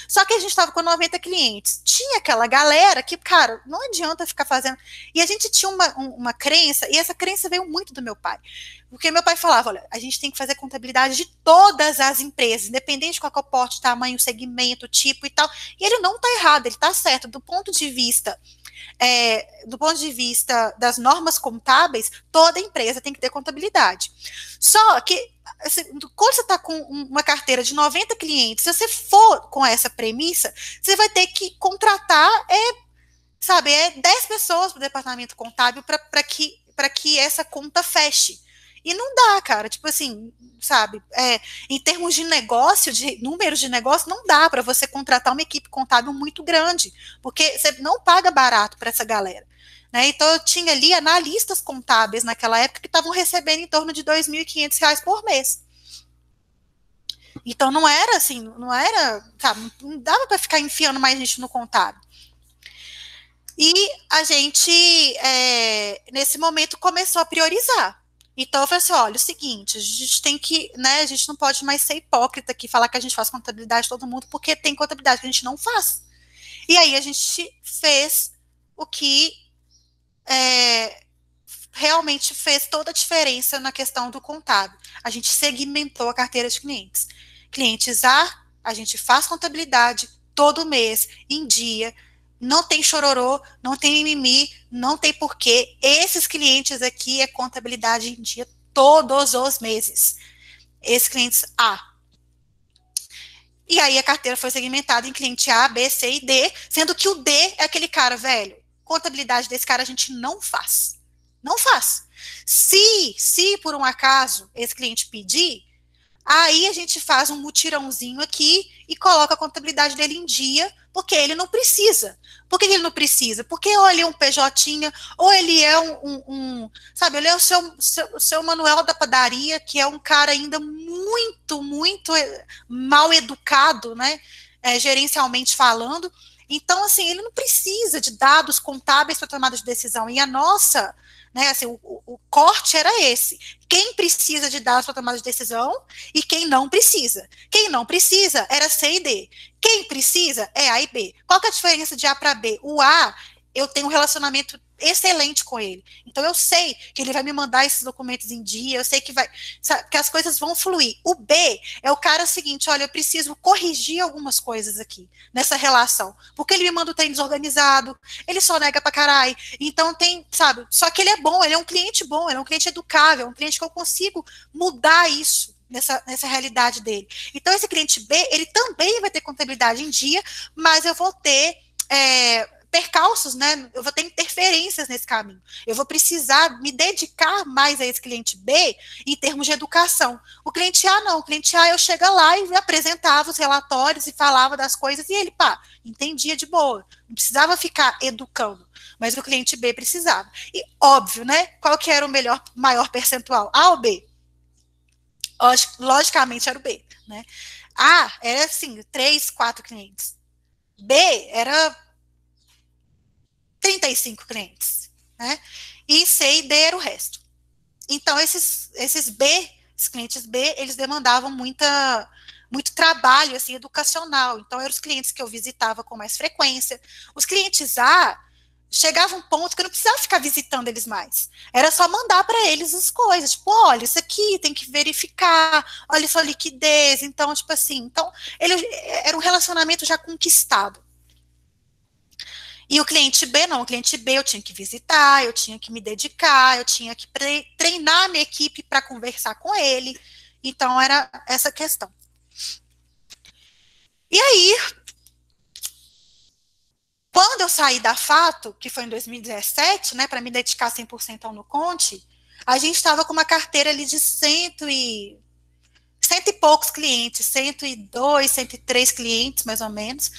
Só que a gente estava com 90 clientes. Tinha aquela galera que, cara, não adianta ficar fazendo. E a gente tinha uma crença, e essa crença veio muito do meu pai. Porque meu pai falava, olha, a gente tem que fazer contabilidade de todas as empresas, independente de qual é o porte, tamanho, segmento, tipo e tal. E ele não está errado, ele está certo. Do ponto de vista das normas contábeis, toda empresa tem que ter contabilidade. Só que, assim, quando você está com uma carteira de 90 clientes, se você for com essa premissa, você vai ter que contratar, 10 pessoas para o departamento contábil para que essa conta feche. E não dá, cara, tipo assim, sabe, em termos de negócio, de números de negócio, não dá para você contratar uma equipe contábil muito grande, porque você não paga barato para essa galera, né? Então eu tinha ali analistas contábeis naquela época que estavam recebendo em torno de R$ 2.500 por mês. Então não era assim, sabe, não dava para ficar enfiando mais gente no contábil. E a gente, nesse momento, começou a priorizar. Então, eu falei assim, olha, é o seguinte, a gente tem que, né, a gente não pode mais ser hipócrita aqui, falar que a gente faz contabilidade de todo mundo, porque tem contabilidade que a gente não faz. E aí a gente fez o que realmente fez toda a diferença na questão do contábil. A gente segmentou a carteira de clientes. Clientes a gente faz contabilidade todo mês, em dia, não tem chororô, não tem mimimi, não tem porquê. Esses clientes aqui é contabilidade em dia todos os meses. Esses clientes A. E aí a carteira foi segmentada em cliente A, B, C e D, sendo que o D é aquele cara, velho, contabilidade desse cara a gente não faz. Não faz. Se por um acaso esse cliente pedir, aí a gente faz um mutirãozinho aqui e coloca a contabilidade dele em dia, porque ele não precisa. Por que ele não precisa? Porque ou ele é um PJ, ou ele é sabe, ele é o seu Manuel da padaria, que é um cara ainda muito, muito mal educado, né, gerencialmente falando. Então, assim, ele não precisa de dados contábeis para tomada de decisão. E a nossa, né, assim, o corte era esse. Quem precisa de dados para tomada de decisão e quem não precisa. Quem não precisa era C e D. Quem precisa é A e B. Qual que é a diferença de A para B? O A, eu tenho um relacionamento excelente com ele. Então, eu sei que ele vai me mandar esses documentos em dia, eu sei que que as coisas vão fluir. O B é o cara seguinte, olha, eu preciso corrigir algumas coisas aqui, nessa relação. Porque ele me manda o trem desorganizado, ele só nega pra caralho. Então, sabe, só que ele é bom, ele é um cliente bom, ele é um cliente educável, é um cliente que eu consigo mudar isso nessa realidade dele. Então, esse cliente B, ele também vai ter contabilidade em dia, mas eu vou ter percalços, né? Eu vou ter interferências nesse caminho. Eu vou precisar me dedicar mais a esse cliente B em termos de educação. O cliente A não, o cliente A eu chego lá e apresentava os relatórios e falava das coisas e ele, entendia de boa. Não precisava ficar educando, mas o cliente B precisava. E óbvio, né? Qual que era o maior percentual? A ou B? Logicamente era o B, né? A era assim, 3, 4 clientes. B era 35 clientes, né? E C e D era o resto. Então, esses clientes B, eles demandavam muito trabalho, assim, educacional. Então, eram os clientes que eu visitava com mais frequência. Os clientes A, chegava um ponto que eu não precisava ficar visitando eles mais. Era só mandar para eles as coisas. Tipo, olha, isso aqui tem que verificar, olha sua liquidez. Então, tipo assim, ele era um relacionamento já conquistado. E o cliente B, não, o cliente B eu tinha que visitar, eu tinha que me dedicar, eu tinha que treinar a minha equipe para conversar com ele. Então, era essa questão. E aí, quando eu saí da Fato, que foi em 2017, né, para me dedicar 100% ao NuConte, a gente estava com uma carteira ali de cento e poucos clientes, 102, 103 clientes, mais ou menos.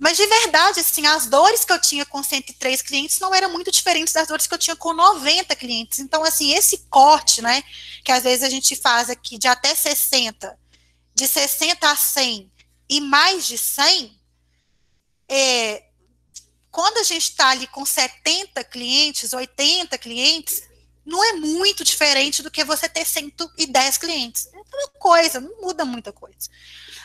Mas, de verdade, assim, as dores que eu tinha com 103 clientes não eram muito diferentes das dores que eu tinha com 90 clientes. Então, assim, esse corte, né, que às vezes a gente faz aqui de até 60, de 60 a 100 e mais de 100, quando a gente está ali com 70 clientes, 80 clientes, não é muito diferente do que você ter 110 clientes. É uma coisa, não muda muita coisa.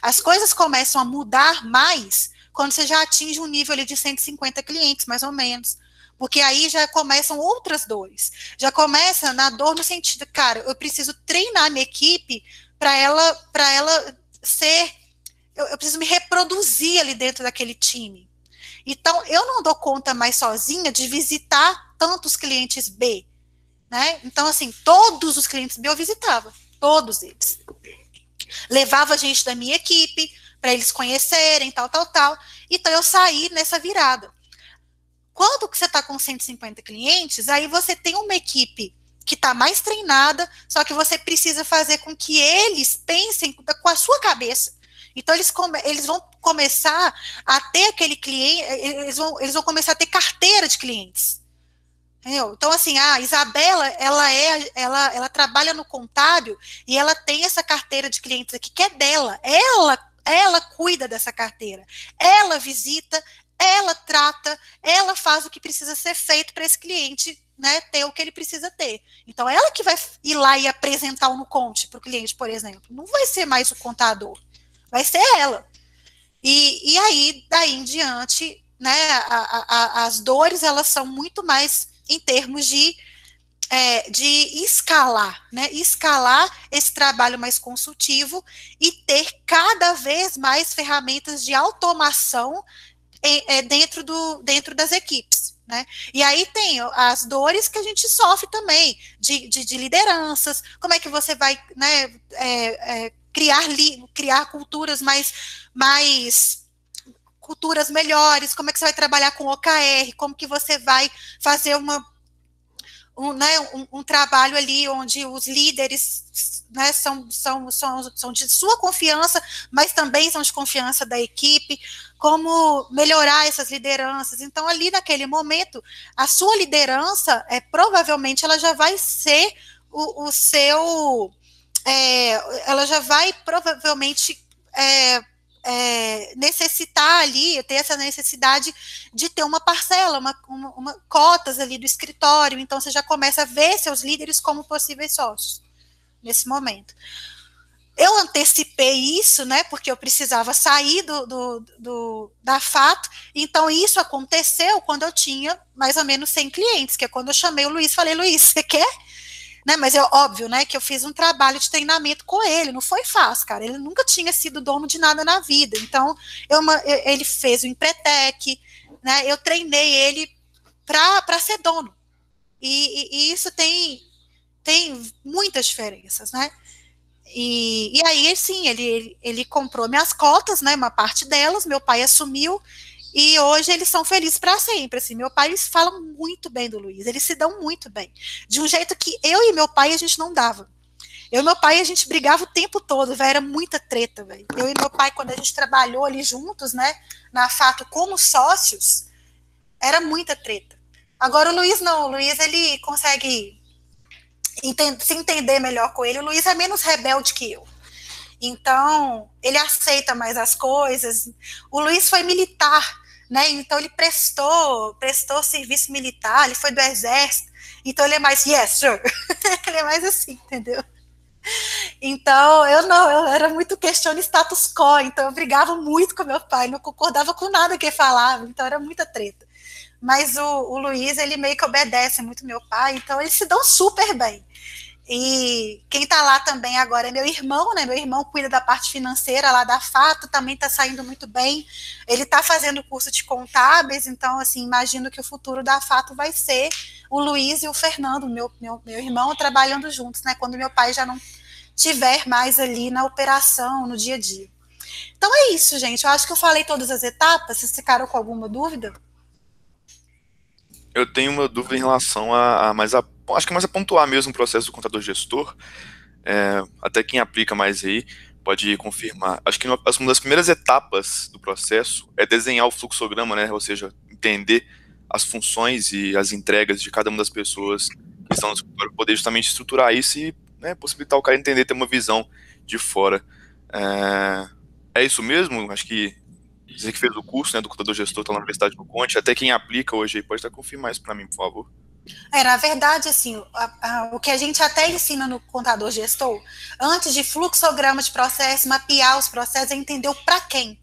As coisas começam a mudar mais quando você já atinge um nível ali de 150 clientes, mais ou menos. Porque aí já começam outras dores. Já começa na dor no sentido, cara, eu preciso treinar minha equipe para ela ser. Eu preciso me reproduzir ali dentro daquele time. Então, eu não dou conta mais sozinha de visitar tantos clientes B. Né? Então, assim, todos os clientes B eu visitava, todos eles. Levava gente da minha equipe para eles conhecerem, tal. Então, eu saí nessa virada. Quando você está com 150 clientes, aí você tem uma equipe que está mais treinada, só que você precisa fazer com que eles pensem com a sua cabeça. Então, eles vão começar a ter aquele cliente, eles vão começar a ter carteira de clientes. Entendeu? Então, assim, a Isabela, ela trabalha no contábil e ela tem essa carteira de clientes aqui que é dela. Ela cuida dessa carteira. Ela visita, ela trata, ela faz o que precisa ser feito para esse cliente, né, ter o que ele precisa ter. Então, ela que vai ir lá e apresentar o NuConte para o cliente, por exemplo. Não vai ser mais o contador, vai ser ela. E aí, daí em diante, né, as dores, elas são muito mais em termos de escalar, né? Escalar esse trabalho mais consultivo e ter cada vez mais ferramentas de automação dentro das equipes. Né? E aí tem as dores que a gente sofre também, de lideranças, como é que você vai, né, criar culturas culturas melhores, como é que você vai trabalhar com OKR, como que você vai fazer um trabalho ali onde os líderes, né, são de sua confiança, mas também são de confiança da equipe, como melhorar essas lideranças. Então, ali naquele momento, a sua liderança, provavelmente, ela já vai ser o seu... ela já vai, provavelmente... necessitar ali, ter essa necessidade de ter uma parcela, uma cotas ali do escritório, então você já começa a ver seus líderes como possíveis sócios, nesse momento. Eu antecipei isso, né, porque eu precisava sair da Fato, então isso aconteceu quando eu tinha mais ou menos 100 clientes, que é quando eu chamei o Luiz e falei, Luiz, você quer? Né, mas é óbvio, né, que eu fiz um trabalho de treinamento com ele, não foi fácil, cara, ele nunca tinha sido dono de nada na vida, então ele fez o Empretec, né, eu treinei ele para ser dono, e isso tem muitas diferenças, né, e aí, sim, ele comprou minhas cotas, né, uma parte delas, meu pai assumiu, e hoje eles são felizes para sempre, assim, meu pai, eles falam muito bem do Luiz, eles se dão muito bem, de um jeito que eu e meu pai, a gente não dava. Eu e meu pai, a gente brigava o tempo todo, velho, era muita treta, velho. Eu e meu pai, quando a gente trabalhou ali juntos, né, na Fato como sócios, era muita treta. Agora o Luiz não, o Luiz, ele consegue se entender melhor com ele, o Luiz é menos rebelde que eu. Então, ele aceita mais as coisas. O Luiz foi militar, né? Então ele prestou serviço militar, ele foi do exército, então ele é mais yes, sir. Ele é mais assim, entendeu? Então, eu era muito questão de status quo, então eu brigava muito com meu pai, não concordava com nada que ele falava, então era muita treta. Mas o Luiz, ele meio que obedece muito meu pai, então eles se dão super bem. E quem está lá também agora é meu irmão, né? Meu irmão cuida da parte financeira lá da Fato, também está saindo muito bem. Ele está fazendo curso de contábeis, então, assim, imagino que o futuro da Fato vai ser o Luiz e o Fernando, meu irmão, trabalhando juntos, né? Quando meu pai já não tiver mais ali na operação, no dia a dia. Então é isso, gente. Eu acho que eu falei todas as etapas. Vocês ficaram com alguma dúvida? Eu tenho uma dúvida em relação acho que é mais a pontuar mesmo o processo do contador-gestor. Até quem aplica mais aí pode confirmar. Acho que uma das primeiras etapas do processo é desenhar o fluxograma, né? Ou seja, entender as funções e as entregas de cada uma das pessoas que estão no escritório, poder justamente estruturar isso e, né, possibilitar o cara entender, ter uma visão de fora. É isso mesmo? Acho que você que fez o curso, né, do contador gestor, está na Universidade do Conte, até quem aplica hoje aí pode até confirmar isso para mim, por favor. Na verdade, assim, o que a gente até ensina no contador gestor, antes de fluxograma de processo, mapear os processos, é entender o para quem.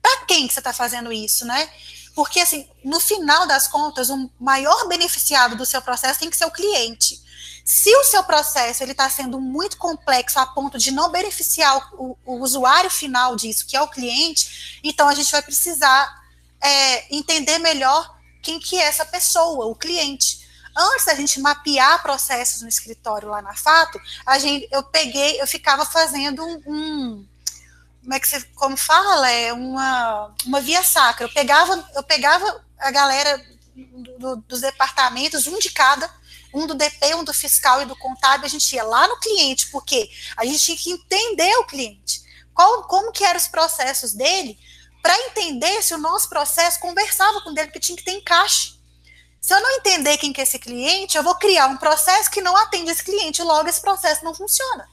Para quem que você está fazendo isso, né? Porque, assim, no final das contas, o maior beneficiado do seu processo tem que ser o cliente. Se o seu processo ele está sendo muito complexo a ponto de não beneficiar o usuário final disso, que é o cliente, então a gente vai precisar entender melhor quem que é essa pessoa, o cliente. Antes da gente mapear processos no escritório lá na Fato, eu ficava fazendo como fala, uma via sacra. Eu pegava a galera dos departamentos, um de cada, um do DP, um do fiscal e do contábil, a gente ia lá no cliente, porque a gente tinha que entender o cliente, como que eram os processos dele, para entender se o nosso processo conversava com o dele, porque tinha que ter encaixe. Se eu não entender quem que é esse cliente, eu vou criar um processo que não atende esse cliente, logo esse processo não funciona.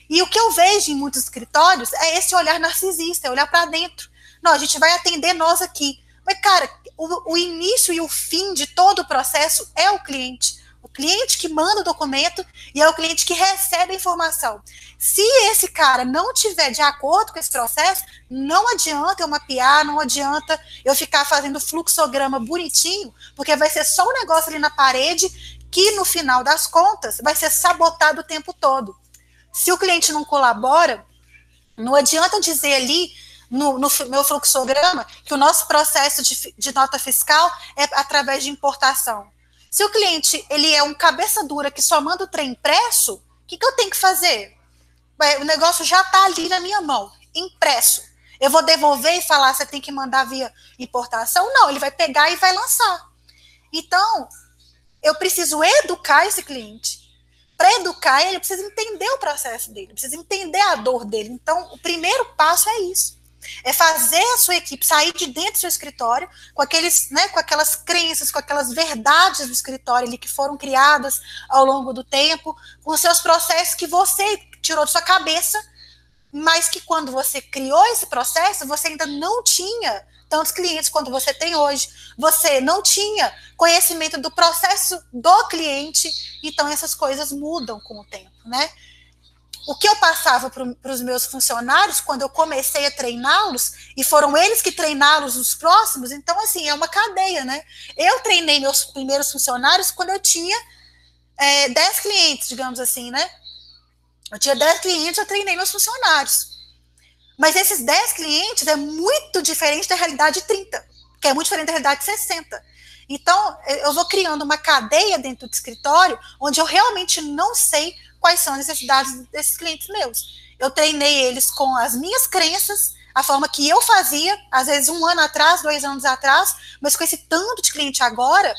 E o que eu vejo em muitos escritórios é esse olhar narcisista, é olhar para dentro. Não, a gente vai atender nós aqui. Mas, cara, o início e o fim de todo o processo é o cliente. O cliente que manda o documento e é o cliente que recebe a informação. Se esse cara não tiver de acordo com esse processo, não adianta eu mapear, não adianta eu ficar fazendo fluxograma bonitinho, porque vai ser só um negócio ali na parede que, no final das contas, vai ser sabotado o tempo todo. Se o cliente não colabora, não adianta dizer ali no meu fluxograma que o nosso processo de nota fiscal é através de importação. Se o cliente ele é um cabeça dura que só manda o trem impresso, o que eu tenho que fazer? O negócio já está ali na minha mão, impresso. Eu vou devolver e falar você tem que mandar via importação? Não, ele vai pegar e vai lançar. Então, eu preciso educar esse cliente. Para educar ele, precisa entender o processo dele, precisa entender a dor dele. Então, o primeiro passo é isso. É fazer a sua equipe sair de dentro do seu escritório com aquelas crenças, com aquelas verdades do escritório ali que foram criadas ao longo do tempo, com os seus processos que você tirou de sua cabeça, mas que quando você criou esse processo, você ainda não tinha tantos clientes quanto você tem hoje, você não tinha conhecimento do processo do cliente, então essas coisas mudam com o tempo, né? O que eu passava para os meus funcionários, quando eu comecei a treiná-los, e foram eles que treinaram os próximos, então, assim, é uma cadeia, né? Eu treinei meus primeiros funcionários quando eu tinha 10 clientes, digamos assim, né? Eu tinha 10 clientes, eu treinei meus funcionários. Mas esses 10 clientes é muito diferente da realidade de 30, que é muito diferente da realidade de 60. Então, eu vou criando uma cadeia dentro do escritório onde eu realmente não sei quais são as necessidades desses clientes meus. Eu treinei eles com as minhas crenças, a forma que eu fazia, às vezes 1 ano atrás, 2 anos atrás, mas com esse tanto de cliente agora,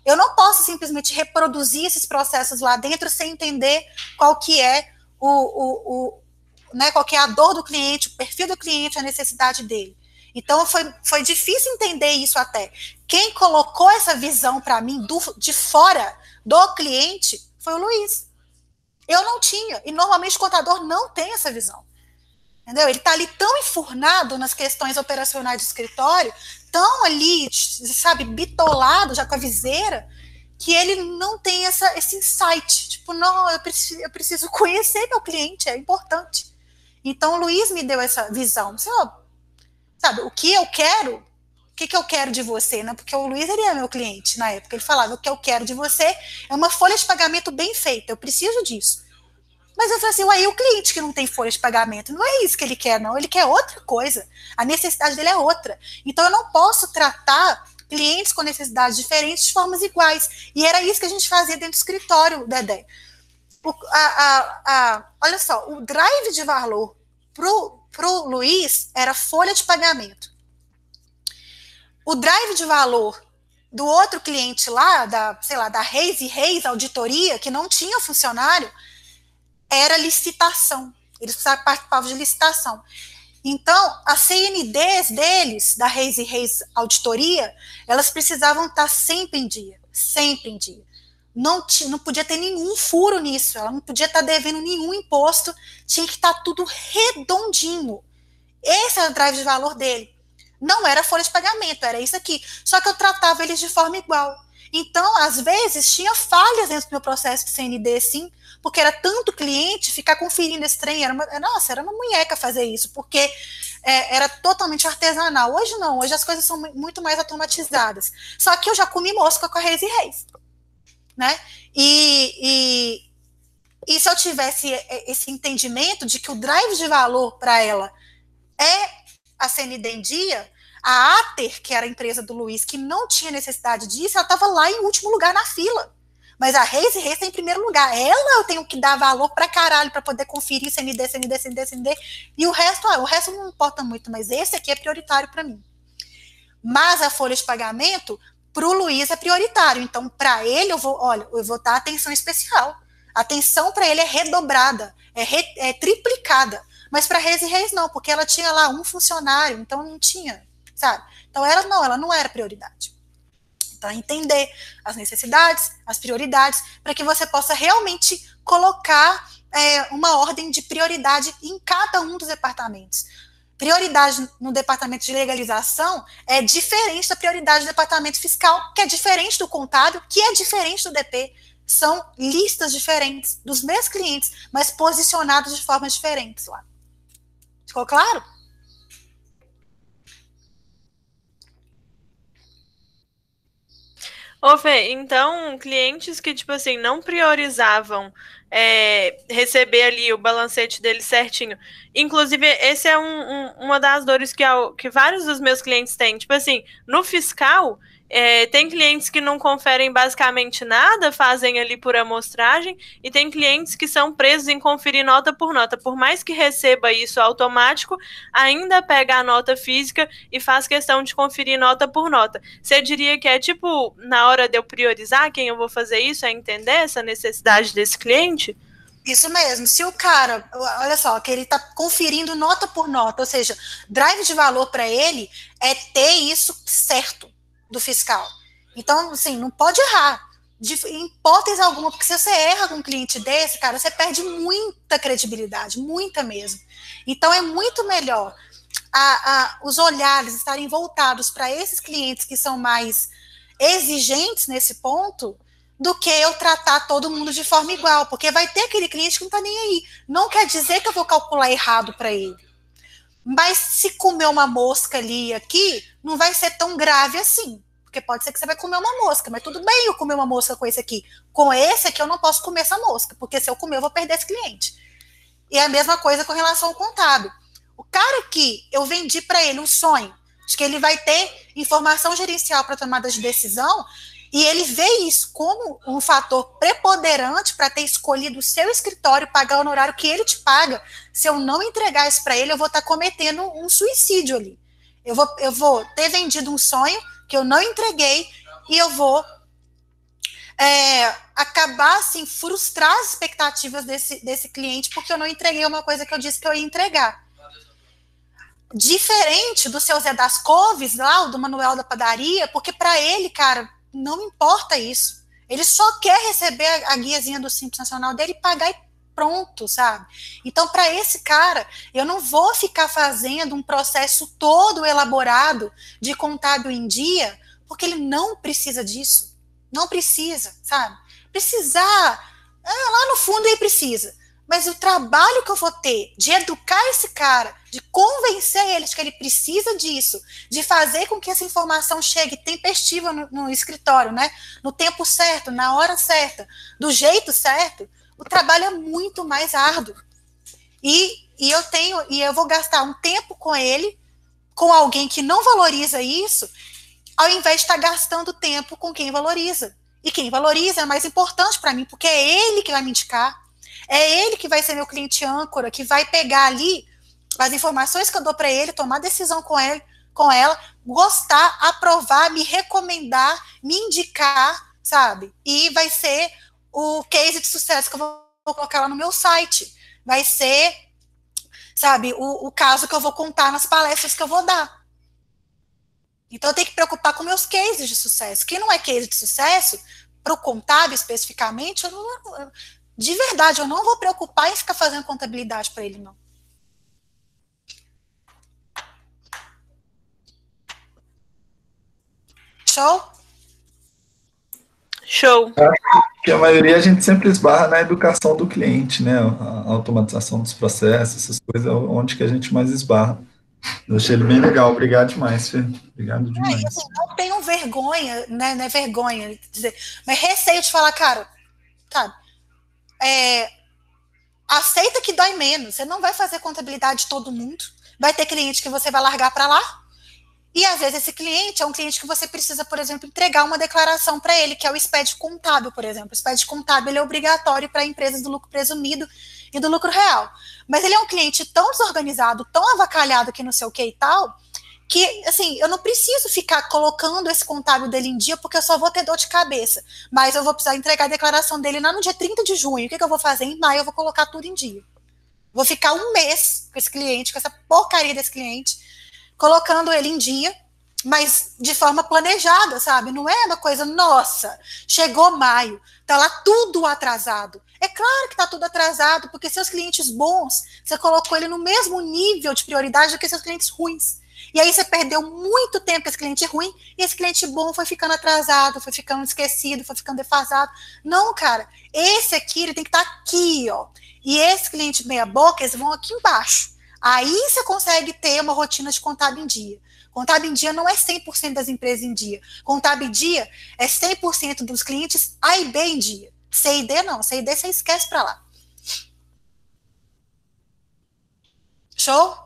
eu não posso simplesmente reproduzir esses processos lá dentro sem entender qual que é qual que é a dor do cliente, o perfil do cliente, a necessidade dele. Então, foi difícil entender isso até. Quem colocou essa visão para mim de fora do cliente foi o Luiz. Eu não tinha, e normalmente o contador não tem essa visão. Entendeu? Ele está ali tão enfurnado nas questões operacionais do escritório, tão ali, sabe, bitolado já com a viseira, que ele não tem esse insight. Tipo, não, eu preciso conhecer meu cliente, é importante. Então, o Luiz me deu essa visão. Sabe, o que eu quero, o que eu quero de você, né? Porque o Luiz, ele é meu cliente na época. Ele falava, o que eu quero de você é uma folha de pagamento bem feita, eu preciso disso. Mas eu falei assim, ué, e o cliente que não tem folha de pagamento? Não é isso que ele quer, não. Ele quer outra coisa. A necessidade dele é outra. Então, eu não posso tratar clientes com necessidades diferentes de formas iguais. E era isso que a gente fazia dentro do escritório, Dedé. Olha só, o drive de valor pro Luiz era folha de pagamento. O drive de valor do outro cliente lá, da Reis e Reis Auditoria, que não tinha funcionário, era licitação. Eles participavam de licitação. Então, as CNDs deles, da Reis e Reis Auditoria, elas precisavam estar sempre em dia. Sempre em dia. Não podia ter nenhum furo nisso, ela não podia estar devendo nenhum imposto, tinha que estar tudo redondinho. Esse era o drive de valor dele. Não era folha de pagamento, era isso aqui. Só que eu tratava eles de forma igual. Então, às vezes, tinha falhas dentro do meu processo de CND, sim, porque era tanto cliente ficar conferindo esse trem, nossa, era uma munheca fazer isso, porque era totalmente artesanal. Hoje não, hoje as coisas são muito mais automatizadas. Só que eu já comi mosca com a Reis e Reis, né? E se eu tivesse esse entendimento de que o drive de valor para ela é a CND em dia, a Ater, que era a empresa do Luiz, que não tinha necessidade disso, ela estava lá em último lugar na fila. Mas a Reis e Reis está em primeiro lugar. Ela eu tenho que dar valor para caralho para poder conferir CND, CND, CND, CND. E o resto não importa muito, mas esse aqui é prioritário para mim. Mas a folha de pagamento, para o Luiz, é prioritário. Então, para ele, eu vou dar atenção especial. A atenção para ele é redobrada, é triplicada. Mas para Reis e Reis não, porque ela tinha lá um funcionário, então não tinha, sabe? Então ela não era prioridade. Então, entender as necessidades, as prioridades, para que você possa realmente colocar uma ordem de prioridade em cada um dos departamentos. Prioridade no departamento de legalização é diferente da prioridade do departamento fiscal, que é diferente do contábil, que é diferente do DP. São listas diferentes dos mesmos clientes, mas posicionados de formas diferentes lá. Ficou claro? Ô, Fê, então, clientes que, tipo assim, não priorizavam receber ali o balancete dele certinho. Inclusive, esse é uma das dores que vários dos meus clientes têm. Tipo assim, no fiscal, tem clientes que não conferem basicamente nada, fazem ali por amostragem, e tem clientes que são presos em conferir nota por nota. Por mais que receba isso automático, ainda pega a nota física e faz questão de conferir nota por nota. Você diria que é tipo, na hora de eu priorizar quem eu vou fazer isso, é entender essa necessidade desse cliente? Isso mesmo. Se o cara, olha só, que ele está conferindo nota por nota, ou seja, drive de valor para ele é ter isso certo do fiscal. Então, assim, não pode errar. Em hipótese alguma, porque se você erra com um cliente desse, cara, você perde muita credibilidade, muita mesmo. Então, é muito melhor os olhares estarem voltados para esses clientes que são mais exigentes nesse ponto, do que eu tratar todo mundo de forma igual, porque vai ter aquele cliente que não está nem aí. Não quer dizer que eu vou calcular errado para ele. Mas se comer uma mosca ali e aqui, não vai ser tão grave assim. Porque pode ser que você vai comer uma mosca, mas tudo bem eu comer uma mosca com esse aqui. Com esse aqui eu não posso comer essa mosca, porque se eu comer eu vou perder esse cliente. E é a mesma coisa com relação ao contábil. O cara que eu vendi para ele um sonho de que ele vai ter informação gerencial para tomada de decisão, e ele vê isso como um fator preponderante para ter escolhido o seu escritório, pagar o honorário que ele te paga. Se eu não entregar isso para ele, eu vou estar cometendo um suicídio ali. Eu vou ter vendido um sonho que eu não entreguei e eu vou acabar, assim, frustrar as expectativas desse cliente porque eu não entreguei uma coisa que eu disse que eu ia entregar. Diferente do seu Zé das Couves, lá, do Manuel da Padaria, porque para ele, cara, não importa isso. Ele só quer receber a guiazinha do Simples Nacional dele e pagar e pronto, sabe? Então, para esse cara, eu não vou ficar fazendo um processo todo elaborado de contábil em dia, porque ele não precisa disso. Não precisa, sabe? Precisar, lá no fundo ele precisa. Mas o trabalho que eu vou ter de educar esse cara, de convencer ele de que ele precisa disso, de fazer com que essa informação chegue tempestiva no escritório, né? No tempo certo, na hora certa, do jeito certo, o trabalho é muito mais árduo. E eu vou gastar um tempo com ele, com alguém que não valoriza isso, ao invés de estar gastando tempo com quem valoriza. E quem valoriza é mais importante para mim, porque é ele que vai me indicar. É ele que vai ser meu cliente âncora, que vai pegar ali as informações que eu dou para ele, tomar decisão com ela, gostar, aprovar, me recomendar, me indicar, sabe? E vai ser o case de sucesso que eu vou colocar lá no meu site. Vai ser, sabe, o caso que eu vou contar nas palestras que eu vou dar. Então eu tenho que preocupar com meus cases de sucesso. Quem não é case de sucesso, para o contábil especificamente, de verdade, eu não vou preocupar em ficar fazendo contabilidade para ele, não. Show? Show. Que a maioria a gente sempre esbarra na educação do cliente, né? A automatização dos processos, essas coisas, é onde que a gente mais esbarra. Eu achei ele bem legal. Obrigado demais, Fê. Obrigado demais. Assim, não tenho vergonha, né? Não é vergonha dizer, mas receio de falar, cara, sabe? Aceita que dói menos. Você não vai fazer contabilidade de todo mundo. Vai ter cliente que você vai largar para lá. E às vezes esse cliente é um cliente que você precisa, por exemplo, entregar uma declaração para ele, que é o SPED contábil, por exemplo. O SPED contábil ele é obrigatório para empresas do lucro presumido e do lucro real. Mas ele é um cliente tão desorganizado, tão avacalhado que não sei o que e tal, que, assim, eu não preciso ficar colocando esse contábil dele em dia, porque eu só vou ter dor de cabeça. Mas eu vou precisar entregar a declaração dele lá no dia 30 de junho. O que eu vou fazer? Em maio eu vou colocar tudo em dia. Vou ficar um mês com esse cliente, com essa porcaria desse cliente, colocando ele em dia, mas de forma planejada, sabe? Não é uma coisa, nossa, chegou maio, tá lá tudo atrasado. É claro que tá tudo atrasado, porque seus clientes bons, você colocou ele no mesmo nível de prioridade do que seus clientes ruins. E aí você perdeu muito tempo com esse cliente ruim, e esse cliente bom foi ficando atrasado, foi ficando esquecido, foi ficando defasado. Não, cara, esse aqui, ele tem que estar aqui, ó. E esse cliente meia boca, eles vão aqui embaixo. Aí você consegue ter uma rotina de contábil em dia. Contábil em dia não é 100% das empresas em dia. Contábil em dia é 100% dos clientes A e B em dia. C e D não. C e D você esquece para lá. Show?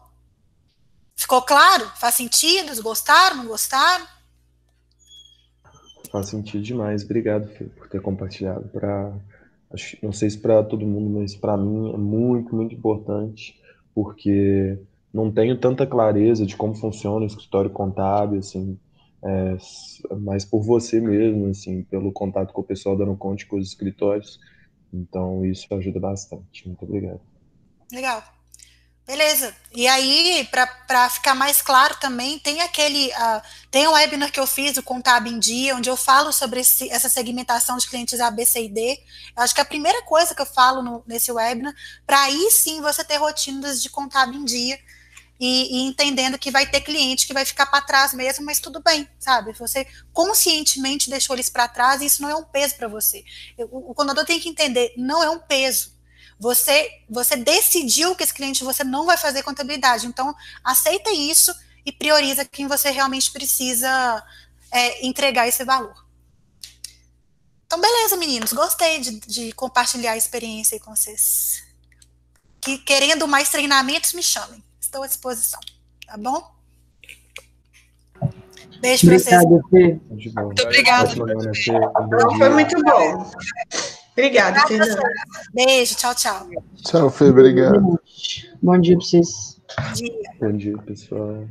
Ficou claro? Faz sentido? Gostaram? Não gostaram? Faz sentido demais. Obrigado, Fê, por ter compartilhado. Não sei se para todo mundo, mas para mim é muito, muito importante, porque não tenho tanta clareza de como funciona o escritório contábil, assim, mas por você mesmo, assim, pelo contato com o pessoal dando conta com os escritórios. Então, isso ajuda bastante. Muito obrigado. Legal. Beleza. E aí, para ficar mais claro também, tem tem um webinar que eu fiz, o Contábil em Dia, onde eu falo sobre essa segmentação de clientes A, B, C e D. Eu acho que é a primeira coisa que eu falo nesse webinar, para aí sim você ter rotinas de contábil em dia e entendendo que vai ter cliente que vai ficar para trás mesmo, mas tudo bem, sabe? Você conscientemente deixou eles para trás e isso não é um peso para você. O contador tem que entender, não é um peso. Você decidiu que esse cliente você não vai fazer contabilidade, então aceita isso e prioriza quem você realmente precisa entregar esse valor. Então, beleza, meninos, gostei de compartilhar a experiência aí com vocês. Querendo mais treinamentos, me chamem, estou à disposição, tá bom? Beijo para vocês. Fê. Muito obrigada. Foi muito bom. Obrigada, Fernanda. Beijo, tchau, tchau. Tchau, Fê, obrigado. Bom dia para vocês. Bom dia. Bom dia, pessoal.